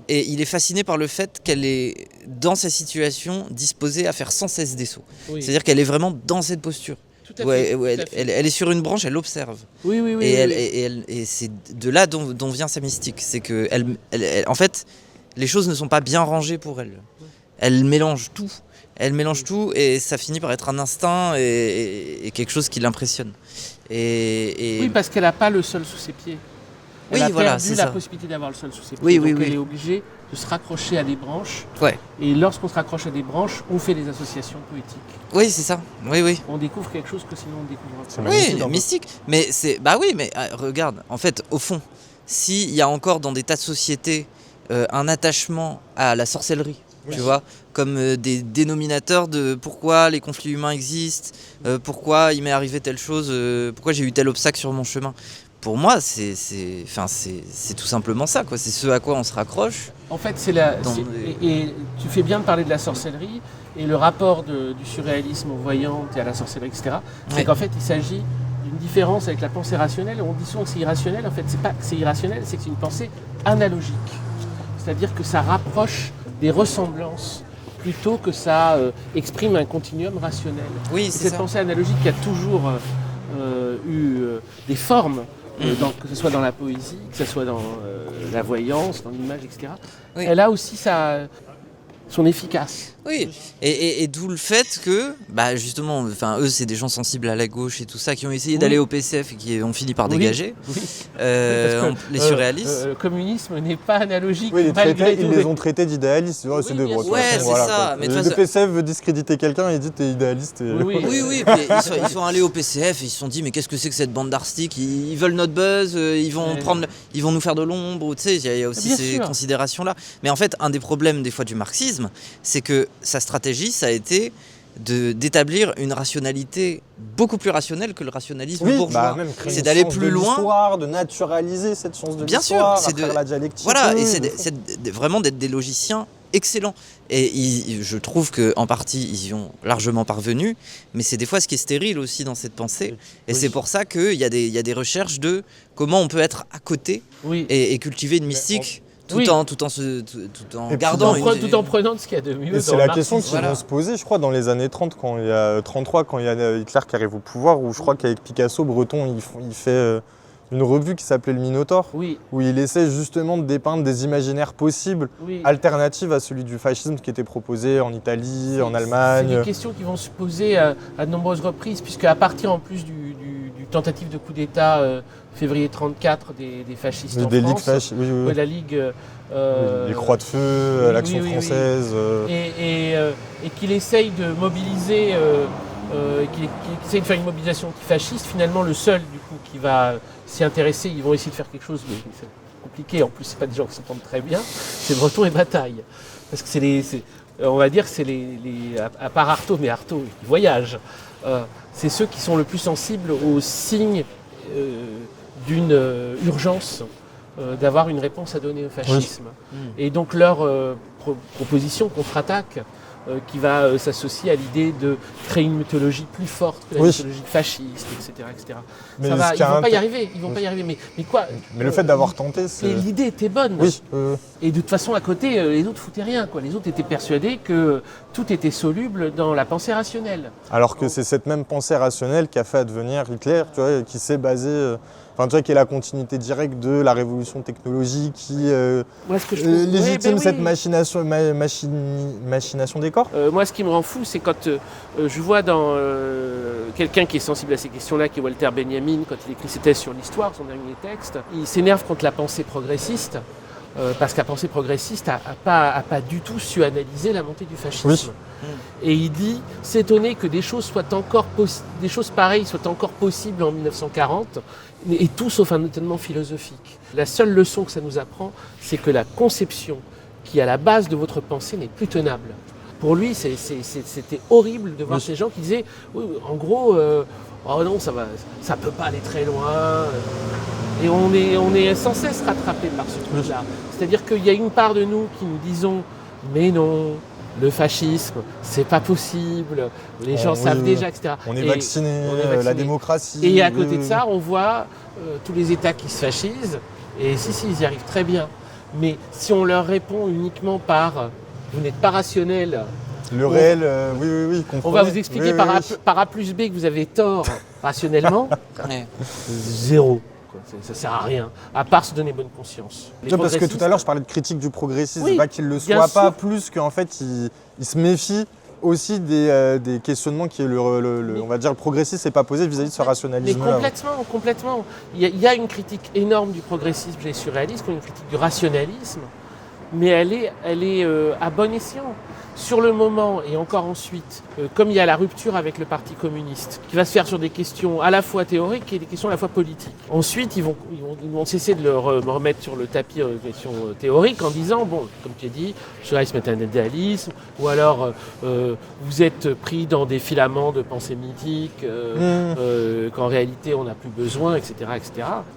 Et il est fasciné par le fait qu'elle est, dans sa situation, disposée à faire sans cesse des sauts. Oui. C'est-à-dire qu'elle est vraiment dans cette posture. Elle est sur une branche, elle observe.
Oui.
Et c'est de là dont vient sa mystique. C'est que, en fait, les choses ne sont pas bien rangées pour elle. Elle mélange tout. Et ça finit par être un instinct et quelque chose qui l'impressionne. Oui,
parce qu'elle n'a pas le sol sous ses pieds. Elle a perdu la possibilité d'avoir le sol sous ses pieds. Donc elle est obligée de se raccrocher à des branches. Ouais. Et lorsqu'on se raccroche à des branches, on fait des associations poétiques.
Oui, c'est ça. Oui.
On découvre quelque chose que sinon on découvre pas.
Oui, mystique. Mais c'est regarde, en fait, au fond, s'il y a encore dans des tas de sociétés un attachement à la sorcellerie, tu vois, comme des dénominateurs de pourquoi les conflits humains existent, pourquoi il m'est arrivé telle chose, pourquoi j'ai eu tel obstacle sur mon chemin. Pour moi, c'est tout simplement ça, quoi. C'est ce à quoi on se raccroche.
En fait, et tu fais bien de parler de la sorcellerie et le rapport du surréalisme aux voyantes et à la sorcellerie, etc. C'est qu'en fait, il s'agit d'une différence avec la pensée rationnelle. On dit souvent que c'est irrationnel. En fait, c'est pas que c'est irrationnel, c'est que c'est une pensée analogique. C'est-à-dire que ça rapproche des ressemblances plutôt que ça exprime un continuum rationnel.
Oui, c'est
cette pensée analogique qui a toujours eu des formes. Que ce soit dans la poésie, que ce soit dans la voyance, dans l'image, etc. Oui. Elle a aussi son efficace.
Oui, et d'où le fait que, justement, eux, c'est des gens sensibles à la gauche et tout ça, qui ont essayé d'aller au PCF et qui ont fini par dégager. Oui. Les surréalistes.
Le communisme n'est pas analogique.
Oui, ils les ont traités d'idéalistes. C'est des gros.
Ouais, c'est ça.
Mais le PCF veut discréditer quelqu'un et dit t'es idéaliste.
Oui. Puis ils sont allés au PCF et ils se sont dit mais qu'est-ce que c'est que cette bande d'artistiques, ils veulent notre buzz, ils vont nous faire de l'ombre. Tu sais, il y a aussi ces considérations-là. Mais en fait, un des problèmes des fois du marxisme, c'est que sa stratégie, ça a été d'établir une rationalité beaucoup plus rationnelle que le rationalisme bourgeois.
Même créer
c'est
une
d'aller
science
plus
de
loin.
l'histoire, de naturaliser cette science de
Bien
l'histoire,
sûr,
à travers la dialectique.
Voilà,
oui,
et c'est vraiment d'être des logiciens excellents. Et je trouve qu'en partie, ils y ont largement parvenu, mais c'est des fois ce qui est stérile aussi dans cette pensée. Et c'est pour ça qu'il y a des recherches de comment on peut être à côté et cultiver une mystique. Tout en gardant
tout en prenant ce qu'il y a de mieux.
Et c'est la question qu'ils vont se poser, je crois, dans les années 30, quand il y a 33, quand il y a Hitler qui arrive au pouvoir, où je crois qu'avec Picasso, Breton, il fait une revue qui s'appelait Le Minotaure, où il essaie justement de dépeindre des imaginaires possibles, alternatives à celui du fascisme qui était proposé en Italie, en Allemagne.
C'est des questions qui vont se poser à de nombreuses reprises, puisque à partir en plus du tentative de coup d'État février 1934 des fascistes en France, la Ligue...
les Croix de Feu, l'Action française...
Et qu'il essaye de mobiliser, qu'il essaye de faire une mobilisation antifasciste, finalement le seul du coup qui va s'y intéresser, ils vont essayer de faire quelque chose, mais c'est compliqué, en plus c'est pas des gens qui s'entendent très bien, c'est Breton et Bataille. Parce que on va dire c'est à part Artaud, mais Artaud il voyage, c'est ceux qui sont le plus sensibles aux signes d'une urgence d'avoir une réponse à donner au fascisme. Et donc leur proposition contre-attaque qui va s'associer à l'idée de créer une mythologie plus forte que la mythologie fasciste, etc.
Mais
ils vont pas y arriver, mais quoi.
Mais le fait d'avoir tenté, c'est...
L'idée était bonne. Et de toute façon, à côté, les autres foutaient rien, quoi. Les autres étaient persuadés que tout était soluble dans la pensée rationnelle.
Alors que c'est cette même pensée rationnelle qui a fait advenir Hitler, tu vois, qui s'est basée... Enfin, tu vois, qui est la continuité directe de la révolution technologique qui légitime cette machination des corps.
Moi, ce qui me rend fou, c'est quand je vois dans quelqu'un qui est sensible à ces questions-là, qui est Walter Benjamin, quand il écrit ses thèses sur l'histoire, son dernier texte, il s'énerve contre la pensée progressiste, parce que la pensée progressiste n'a pas du tout su analyser la montée du fascisme. Et il dit s'étonner que des choses pareilles soient encore possibles en 1940, et tout sauf un étonnement philosophique. La seule leçon que ça nous apprend, c'est que la conception qui est à la base de votre pensée n'est plus tenable. Pour lui, c'était horrible de voir ces gens qui disaient, en gros, oh non, ça peut pas aller très loin. Et on est sans cesse rattrapé par ce truc-là. C'est-à-dire qu'il y a une part de nous qui nous disons, mais non, le fascisme, c'est pas possible, les gens savent déjà, etc.
On est vaccinés, la démocratie.
Et à côté de ça, on voit tous les États qui se fascisent, et si, ils y arrivent très bien. Mais si on leur répond uniquement par « vous n'êtes pas rationnel »,
le réel, oui.
On va vous expliquer par A plus B que vous avez tort rationnellement. Zéro. Ça sert à rien, à part se donner bonne conscience.
Parce que tout à l'heure, je parlais de critique du progressisme, pas qu'il ne le soit pas, plus qu'en fait, il se méfie aussi des questionnements qui est on va dire le progressisme n'est pas posé vis-à-vis de ce rationalisme-là.
Mais complètement. Il y a une critique énorme du progressisme et du surréalisme, une critique du rationalisme, mais elle est à bon escient. Sur le moment et encore ensuite, comme il y a la rupture avec le Parti communiste, qui va se faire sur des questions à la fois théoriques et des questions à la fois politiques. Ensuite, ils vont cesser de me remettre sur le tapis des questions théoriques en disant, bon, comme tu as dit, le surréalisme est un idéalisme, ou alors vous êtes pris dans des filaments de pensée mythique, qu'en réalité on n'a plus besoin, etc.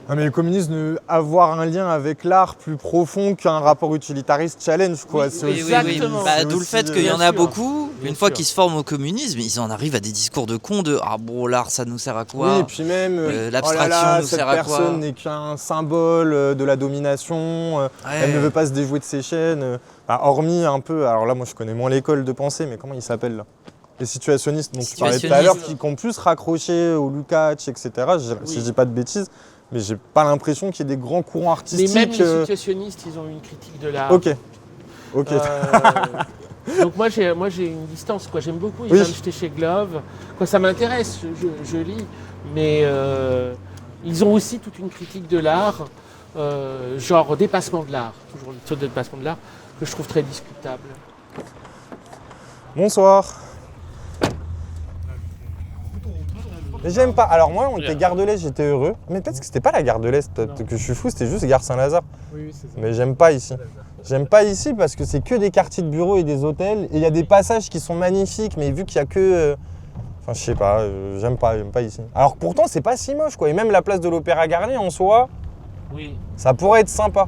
Ah, mais le communisme, avoir un lien avec l'art plus profond qu'un rapport utilitariste challenge, quoi.
Oui. D'où le fait qu'il y en a beaucoup, une fois qu'ils se forment au communisme, ils en arrivent à des discours de cons de « Ah bon, l'art, ça nous sert à quoi ?»
Oui, et puis même
l'abstraction nous sert à quoi ?
Cette personne n'est qu'un symbole de la domination, elle ne veut pas se déjouer de ses chaînes. Hormis un peu, alors là, moi je connais moins l'école de pensée, mais comment il s'appelle là ? Les situationnistes dont tu parlais tout à l'heure, qui ont plus raccroché au Lukács, etc., si je dis pas de bêtises. Mais j'ai pas l'impression qu'il y ait des grands courants artistiques.
Mais même les situationnistes, ils ont une critique de l'art.
Ok.
Donc moi j'ai une distance, quoi. J'aime beaucoup Ivan Stecheglow. Ça m'intéresse, je lis, mais ils ont aussi toute une critique de l'art, genre dépassement de l'art, toujours le truc de dépassement de l'art, que je trouve très discutable.
Bonsoir. Mais j'aime pas. Alors moi, on
Bien.
était Gare de l'Est, j'étais heureux. Mais peut-être que c'était pas la Gare de l'Est, que je suis fou, c'était juste Gare Saint-Lazare.
Oui, c'est ça.
Mais j'aime pas ici. J'aime pas ici parce que c'est que des quartiers de bureaux et des hôtels. Et il y a des passages qui sont magnifiques, mais vu qu'il y a que... Enfin, je sais pas, j'aime pas ici. Alors pourtant, c'est pas si moche, quoi. Et même la place de l'Opéra Garnier, en soi,
Oui.
ça pourrait être sympa.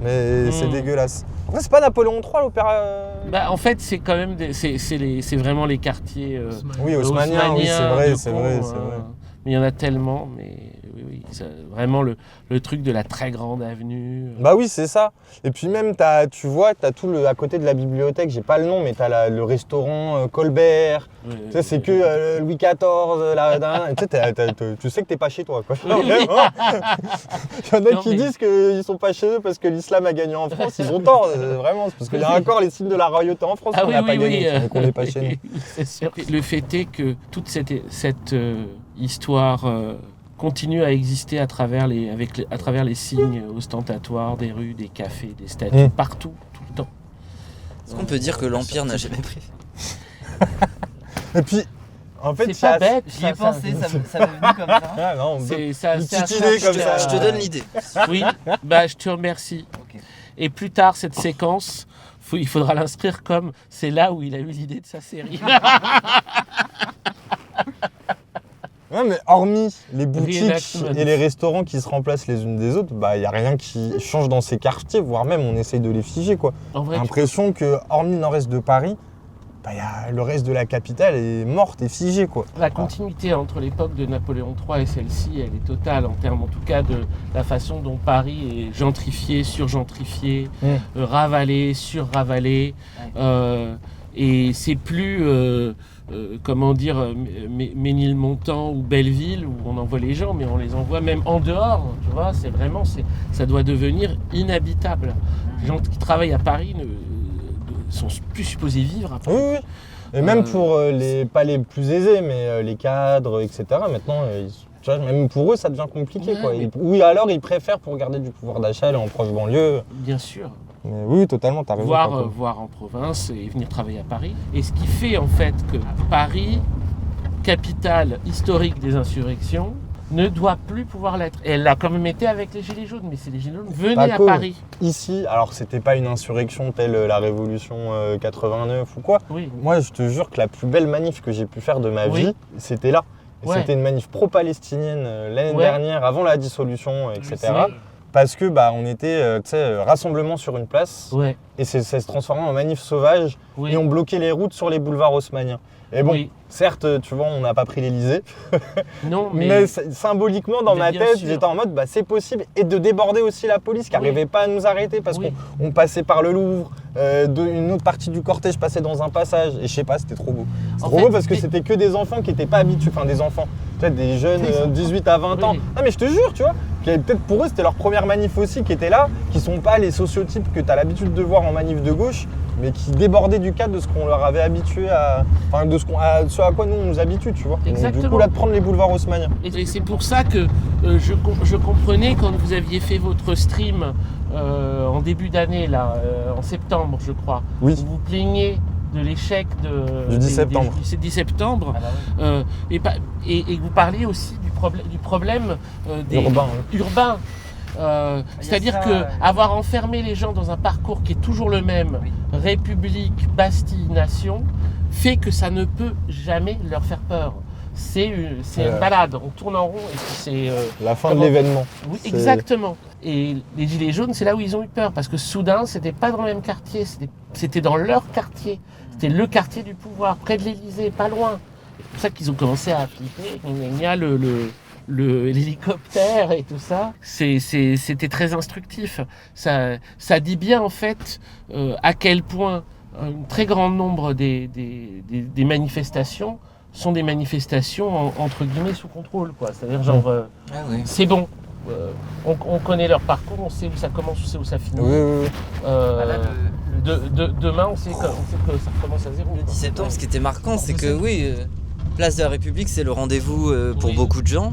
Mais c'est dégueulasse. Après, c'est pas Napoléon III, l'Opéra...
Bah, en fait, c'est quand même c'est vraiment les quartiers
Oui, haussmanniens, oui, c'est vrai, c'est vrai.
Mais il y en a tellement, mais oui, vraiment le truc de la très grande avenue.
Bah oui, c'est ça. Et puis même, tu vois, t'as tout à côté de la bibliothèque, j'ai pas le nom, mais t'as le restaurant Colbert. Tu sais, c'est que Louis XIV, tu sais que t'es pas chez toi, quoi.
Oui, oui.
Il y en a qui disent qu'ils sont pas chez eux parce que l'islam a gagné en France, ils ont tort, vraiment. C'est parce qu'il y a encore les signes de la royauté en France qu'on n'a pas gagné, mais qu'on n'est pas chez nous.
C'est sûr. Le fait est que toute cette histoire continue à exister à travers les signes ostentatoires des rues, des cafés, des statues, partout, tout le temps.
Est-ce qu'on peut dire que l'Empire n'a jamais pris?
Et puis, en fait,
c'est pas bête.
J'y ai pensé, ça m'est venu comme ça.
Ah non,
C'est
une petite idée comme ça.
Je te donne l'idée.
Oui, bah je te remercie.
Ok.
Et plus tard, cette séquence, il faudra l'inscrire comme c'est là où il a eu l'idée de sa série.
Ouais, mais hormis les boutiques
Reenactment.
et les restaurants qui se remplacent les unes des autres, bah il y a rien qui change dans ces quartiers, voire même on essaye de les figer, quoi.
En vrai,
J'ai l'impression que hormis le nord-est de Paris, bah le reste de la capitale est morte et figée, quoi.
la continuité entre l'époque de Napoléon III et celle-ci, elle est totale en termes, en tout cas, de la façon dont Paris est gentrifié, surgentrifié, ravalé, surravalé. Et c'est plus, comment dire, Ménilmontant ou Belleville où on envoie les gens, mais on les envoie même en dehors. Tu vois, c'est vraiment, ça doit devenir inhabitable. Les gens qui travaillent à Paris ne sont plus supposés vivre à Paris.
Oui, oui. Et même pour pas les plus aisés, mais les cadres, etc. Maintenant, tu vois, même pour eux, ça devient compliqué,
Ouais,
quoi.
mais...
Oui, alors ils préfèrent pour garder du pouvoir d'achat aller en proche banlieue.
Bien sûr.
Mais oui, totalement, t'as raison.
Voir en province et venir travailler à Paris. Et ce qui fait en fait que Paris, capitale historique des insurrections, ne doit plus pouvoir l'être. Et elle l'a quand même été avec les Gilets jaunes, mais c'est les Gilets jaunes venaient à Paris.
Ici, alors c'était pas une insurrection telle la Révolution 89 ou quoi.
Oui.
Moi, je te jure que la plus belle manif que j'ai pu faire de ma vie, c'était là. Et c'était une manif pro-palestinienne l'année dernière, avant la dissolution, etc. Parce que on était rassemblement sur une place et ça se transformait en manif sauvage et on bloquait les routes sur les boulevards haussmanniens. Et bon, certes, tu vois, on n'a pas pris l'Elysée,
non,
mais symboliquement dans ma tête, j'étais en mode c'est possible, et de déborder aussi la police qui n'arrivait pas à nous arrêter parce qu'on passait par le Louvre, une autre partie du cortège passait dans un passage et je sais pas, c'était trop beau. C'était trop beau parce que c'était que des enfants qui n'étaient pas habitués, enfin des enfants, peut-être des jeunes 18 à 20 ans. Ah mais je te jure, tu vois, peut-être pour eux c'était leur première manif aussi qui était là, qui sont pas les sociotypes que tu as l'habitude de voir en manif de gauche, mais qui débordaient du cadre de ce qu'on leur avait habitué à, enfin de ce à quoi nous on nous habitue, tu vois.
Exactement.
Du coup là de prendre les boulevards haussmanniens.
Et c'est pour ça que je comprenais quand vous aviez fait votre stream en début d'anné, là, en septembre je crois, où vous plaignez de l'échec
du 10 septembre.
Du 10 septembre. Et que vous parliez aussi du problème urbain. C'est-à-dire qu'avoir enfermé les gens dans un parcours qui est toujours le même, République, Bastille, Nation, fait que ça ne peut jamais leur faire peur. C'est une balade, on tourne en rond et puis c'est...
la fin de l'événement.
Oui, exactement. Et les Gilets jaunes, c'est là où ils ont eu peur, parce que soudain, c'était pas dans le même quartier, c'était dans leur quartier. C'était le quartier du pouvoir, près de l'Élysée, pas loin. C'est pour ça qu'ils ont commencé à flipper. Il y a l'hélicoptère et tout ça. C'était très instructif. Ça dit bien, en fait, à quel point un très grand nombre des manifestations sont des manifestations entre guillemets sous contrôle, quoi. C'est-à-dire genre c'est bon, on connaît leur parcours, on sait où ça commence, on sait où ça finit. Demain on sait que ça recommence à zéro.
Le 10 septembre, ce qui était marquant, c'est que Place de la République, c'est le rendez-vous pour beaucoup de gens.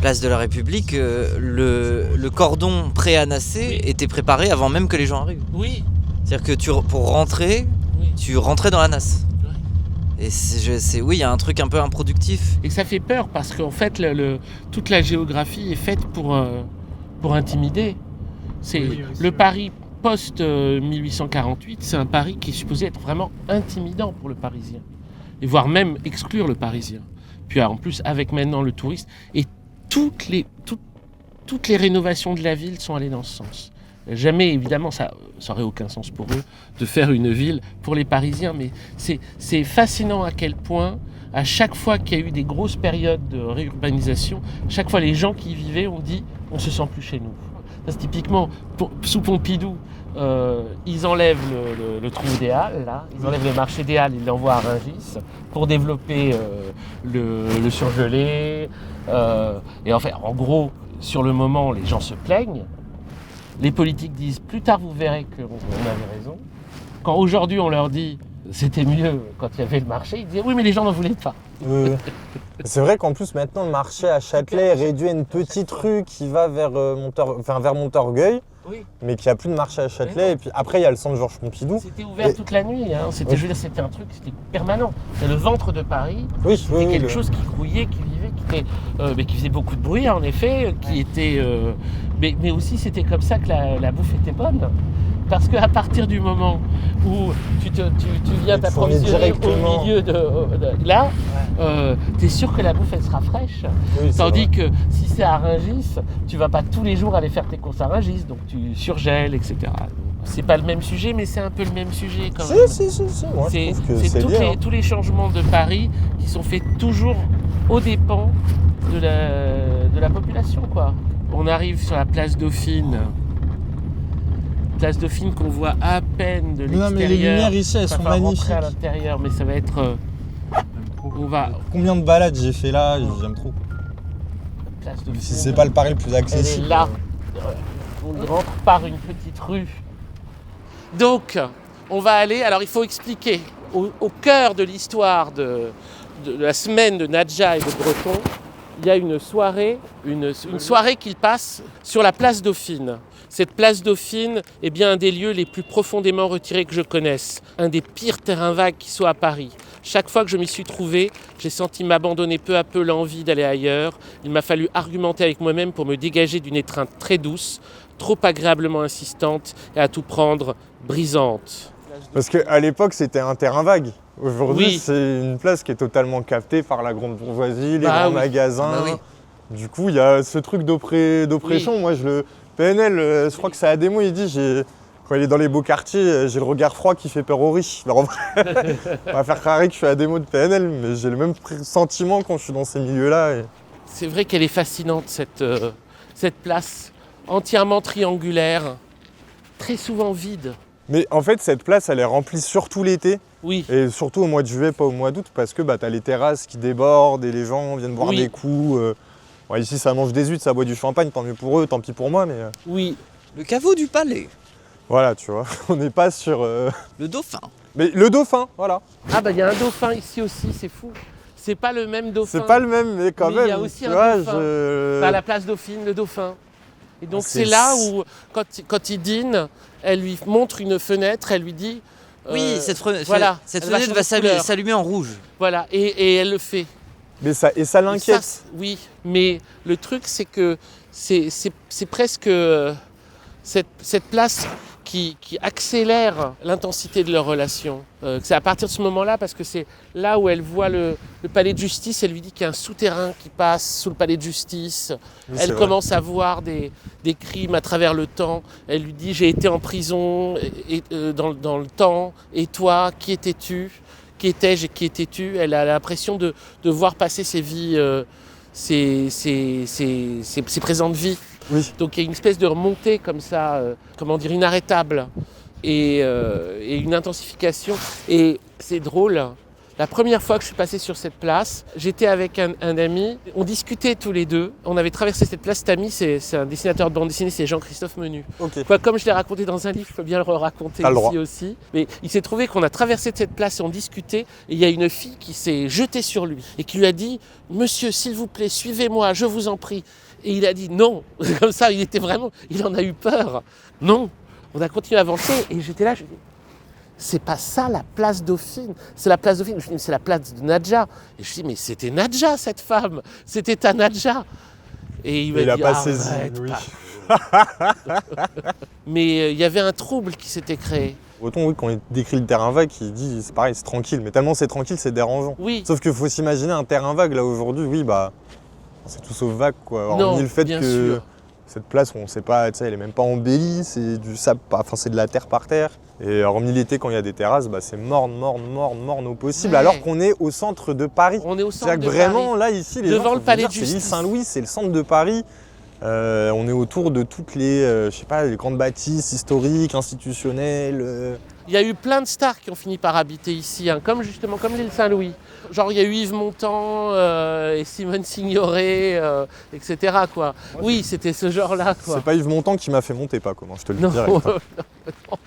Place de la République, le cordon pré-anassé était préparé avant même que les gens arrivent.
Oui.
C'est-à-dire que pour rentrer, tu rentrais dans la nasse. Et oui, il y a un truc un peu improductif.
Et ça fait peur parce qu'en fait, toute la géographie est faite pour intimider. Le Paris post-1848, c'est un Paris qui est supposé être vraiment intimidant pour le Parisien. Et voire même exclure le Parisien. Puis en plus, avec maintenant le touriste. Et toutes les rénovations de la ville sont allées dans ce sens. Jamais, évidemment, ça n'aurait aucun sens pour eux de faire une ville pour les Parisiens, mais c'est fascinant à quel point, à chaque fois qu'il y a eu des grosses périodes de réurbanisation, chaque fois les gens qui y vivaient ont dit « on se sent plus chez nous ». C'est typiquement, sous Pompidou, ils enlèvent le trou des Halles, là, ils enlèvent le marché des Halles, ils l'envoient à Rungis pour développer le surgelé. Et en fait, en gros, sur le moment, les gens se plaignent. Les politiques disent plus tard vous verrez qu'on avait raison. Quand aujourd'hui on leur dit c'était mieux quand il y avait le marché, ils disaient oui mais les gens n'en voulaient pas.
C'est vrai qu'en plus maintenant le marché à Châtelet est réduit à une petite rue qui va vers Montorgueil, oui. Mais qu'il n'y a plus de marché à Châtelet. Et puis après il y a le centre Georges Pompidou.
C'était ouvert toute la nuit, hein. C'était un truc, c'était permanent. C'est le ventre de Paris.
C'était
quelque chose qui grouillait, qui vivait, mais qui faisait beaucoup de bruit en effet, qui était. Mais aussi c'était comme ça que la bouffe était bonne. Parce qu'à partir du moment où tu viens t'approvisionner au milieu de là, t'es sûr que la bouffe elle sera fraîche. Oui, tandis que si c'est à Rungis, tu vas pas tous les jours aller faire tes courses à Rungis, donc tu surgèles, etc. C'est pas le même sujet, mais c'est un peu le même sujet quand même.
Si. Moi, je trouve que c'est lié,
tous les changements de Paris qui sont faits toujours aux dépens de la population, quoi. On arrive sur la place Dauphine. Place Dauphine qu'on voit à peine de l'extérieur.
Non mais les lumières ici elles sont magnifiques.
À l'intérieur, mais ça va être.
Combien de balades j'ai fait là, j'aime trop.
Place Dauphine.
Si c'est pas le Paris le plus accessible.
Elle est là. On rentre par une petite rue. Donc, on va aller. Alors, il faut expliquer. Au cœur de l'histoire de la semaine de Nadja et de Breton, il y a une soirée qu'il passe sur la place Dauphine. Cette place Dauphine est bien un des lieux les plus profondément retirés que je connaisse, un des pires terrains vagues qui soit à Paris. Chaque fois que je m'y suis trouvé, j'ai senti m'abandonner peu à peu l'envie d'aller ailleurs. Il m'a fallu argumenter avec moi-même pour me dégager d'une étreinte très douce, trop agréablement insistante et à tout prendre brisante.
Parce qu'à l'époque, c'était un terrain vague. Aujourd'hui, c'est une place qui est totalement captée par la grande bourgeoisie, les grands magasins. Du coup, il y a ce truc d'oppression. Oui. Moi, PNL, je crois que c'est Ademo, il dit quand il est dans les beaux quartiers, j'ai le regard froid qui fait peur aux riches. Alors, on va faire croire que je suis Ademo de PNL, mais j'ai le même sentiment quand je suis dans ces milieux-là.
C'est vrai qu'elle est fascinante, cette place entièrement triangulaire, très souvent vide.
Mais en fait, cette place, elle est remplie surtout l'été.
Oui.
Et surtout au mois de juillet, pas au mois d'août, parce que t'as les terrasses qui débordent et les gens viennent boire des coups. Ici, ça mange des huîtres, ça boit du champagne, tant mieux pour eux, tant pis pour moi. Mais
oui.
Le caveau du palais.
Voilà, tu vois, on n'est pas sur...
Le dauphin.
Mais le dauphin, voilà.
Ah il y a un dauphin ici aussi, c'est fou. C'est pas le même dauphin.
C'est pas le même, mais quand même.
Il y a aussi un dauphin. À la place Dauphine, le dauphin. Et donc c'est là où, quand il dîne, elle lui montre une fenêtre, elle lui dit...
cette fenêtre va s'allumer en rouge.
Voilà, et elle le fait.
Mais ça l'inquiète.
Oui, mais le truc c'est que c'est presque cette place qui accélère l'intensité de leur relation. C'est à partir de ce moment-là, parce que c'est là où elle voit le palais de justice, elle lui dit qu'il y a un souterrain qui passe sous le palais de justice. Oui, elle commence à voir des crimes à travers le temps. Elle lui dit « j'ai été en prison dans le temps, et toi, qui étais-tu ? Qui étais-je et qui étais-tu ?» Elle a l'impression de voir passer ses vies, ses présentes vies.
Oui.
Donc il y a une espèce de remontée comme ça, inarrêtable, et une intensification. Et c'est drôle, la première fois que je suis passé sur cette place, j'étais avec un ami, on discutait tous les deux, on avait traversé cette place. Cet ami, c'est un dessinateur de bande dessinée, c'est Jean-Christophe Menu.
Okay.
Comme je l'ai raconté dans un livre, je peux bien le raconter ici aussi. Mais il s'est trouvé qu'on a traversé cette place et on discutait, et il y a une fille qui s'est jetée sur lui et qui lui a dit « Monsieur, s'il vous plaît, suivez-moi, je vous en prie ». Et il a dit non, comme ça, il en a eu peur. Non, on a continué à avancer et j'étais là, je dis, c'est pas ça la place Dauphine. C'est la place Dauphine. Je me dis, mais c'est la place de Nadja. Et je me dis, mais c'était Nadja cette femme. C'était ta Nadja. Et il
n'a
dit,
pas saisi, oui.
Mais il y avait un trouble qui s'était créé.
Breton, oui, quand il décrit le terrain vague, il dit c'est pareil, c'est tranquille. Mais tellement c'est tranquille, c'est dérangeant.
Oui.
Sauf qu'il faut s'imaginer un terrain vague là aujourd'hui, oui, bah c'est tout sauf vague quoi. Hormis le fait
bien
que
sûr.
cette place, on sait pas, tu sais, elle est même pas embellie, c'est du sable, enfin c'est de la terre par terre. Et hormis l'été quand il y a des terrasses, bah, c'est morne au possible.
Ouais.
Alors qu'on est au centre de Paris.
On est au centre de
C'est-à-dire que vraiment
Paris.
là ici, les
Devant
gens,
le palais de
c'est l'île
justice.
Saint-Louis, c'est le centre de Paris. On est autour de toutes les, je sais pas, les grandes bâtisses historiques, institutionnelles.
Il y a eu plein de stars qui ont fini par habiter ici, hein, comme l'île Saint-Louis. Genre il y a eu Yves Montand et Simone Signoret, etc. quoi. Oui, c'était ce genre-là. Quoi.
C'est pas Yves Montand qui m'a fait monter pas, comment je te le
Non,
dis direct. Hein.
non.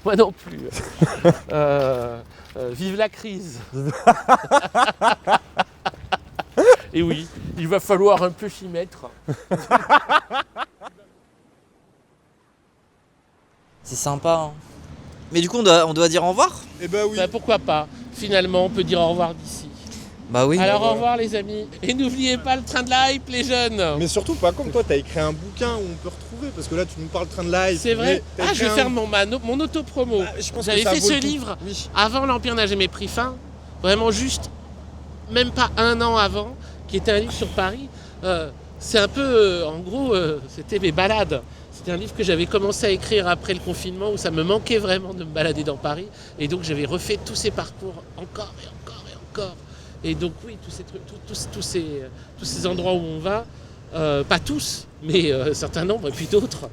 Moi non plus. Vive la crise. Et oui, il va falloir un peu s'y mettre.
C'est sympa. Hein. Mais du coup, on doit dire au revoir.
Eh ben oui.
Bah, pourquoi pas. Finalement, on peut dire au revoir d'ici.
Bah oui.
Alors au revoir les amis. Et n'oubliez pas le train de la hype les jeunes.
Mais surtout pas comme toi, t'as écrit un bouquin où on peut retrouver, parce que là tu nous parles train de live.
C'est vrai. Ah, je vais faire mon auto-promo. J'avais fait ce livre avant l'Empire n'a jamais pris fin. Vraiment juste, même pas un an avant, qui était un livre sur Paris. C'est un peu, en gros, c'était mes balades. C'était un livre que j'avais commencé à écrire après le confinement, où ça me manquait vraiment de me balader dans Paris. Et donc j'avais refait tous ces parcours encore et encore et encore. Et donc oui, tous ces trucs, tous ces endroits où on va, pas tous, mais un certain nombre, et puis d'autres,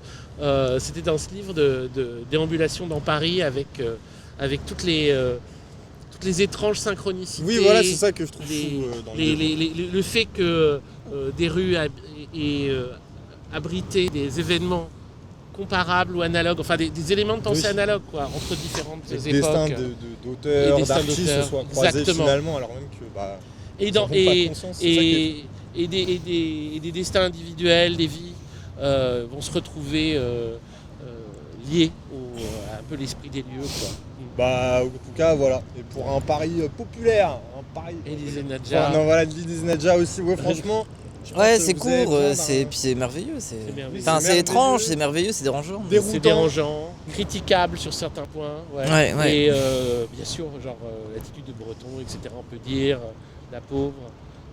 c'était dans ce livre de déambulation dans Paris avec toutes les étranges synchronicités.
Oui, voilà, c'est ça que je trouve fou dans le livre.
Le fait que des rues aient abrité des événements comparables ou analogues, enfin des éléments de pensée analogues quoi, entre différentes
Les
époques.
destins d'auteurs,
destins
d'artistes se
d'auteurs.
soient croisés
Exactement.
finalement, alors même que bah,
Et,
ils
dans,
en ont pas conscience, c'est ça qui est
et des destins individuels, des vies vont se retrouver liés à un peu l'esprit des lieux. Quoi.
Bah, en tout cas, voilà. Et pour un pari populaire, un pari.
Et disait Nadja.
Non, voilà, disait Nadja aussi, ouais, franchement.
Ouais, c'est court, puis c'est merveilleux.
merveilleux.
Enfin, c'est étrange, c'est merveilleux, c'est dérangeant.
C'est dérangeant, critiquable sur certains points. Ouais. Et bien sûr, genre l'attitude de Breton, etc. On peut dire, la pauvre,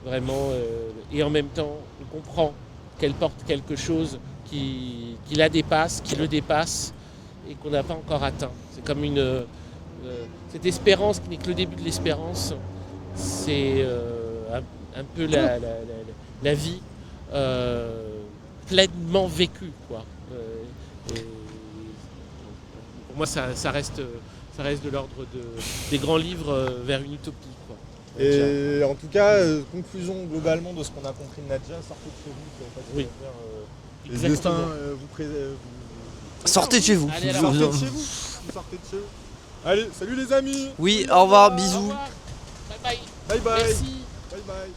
vraiment. Et en même temps, on comprend qu'elle porte quelque chose qui la dépasse, qui le dépasse et qu'on n'a pas encore atteint. C'est comme cette espérance qui n'est que le début de l'espérance. C'est un peu la vie pleinement vécue, quoi. Pour moi, ça reste de l'ordre des grands livres vers une utopie, quoi.
Et en tout cas, conclusion globalement de ce qu'on a compris de Nadja, sortez de chez vous,
Oui.
les destins
Sortez de chez vous.
Allez,
sortez de chez vous. Sortez de chez vous. Allez, salut les amis.
Oui, au revoir,
Au
bisous.
revoir. Bye bye.
Bye bye.
Merci.
Bye bye.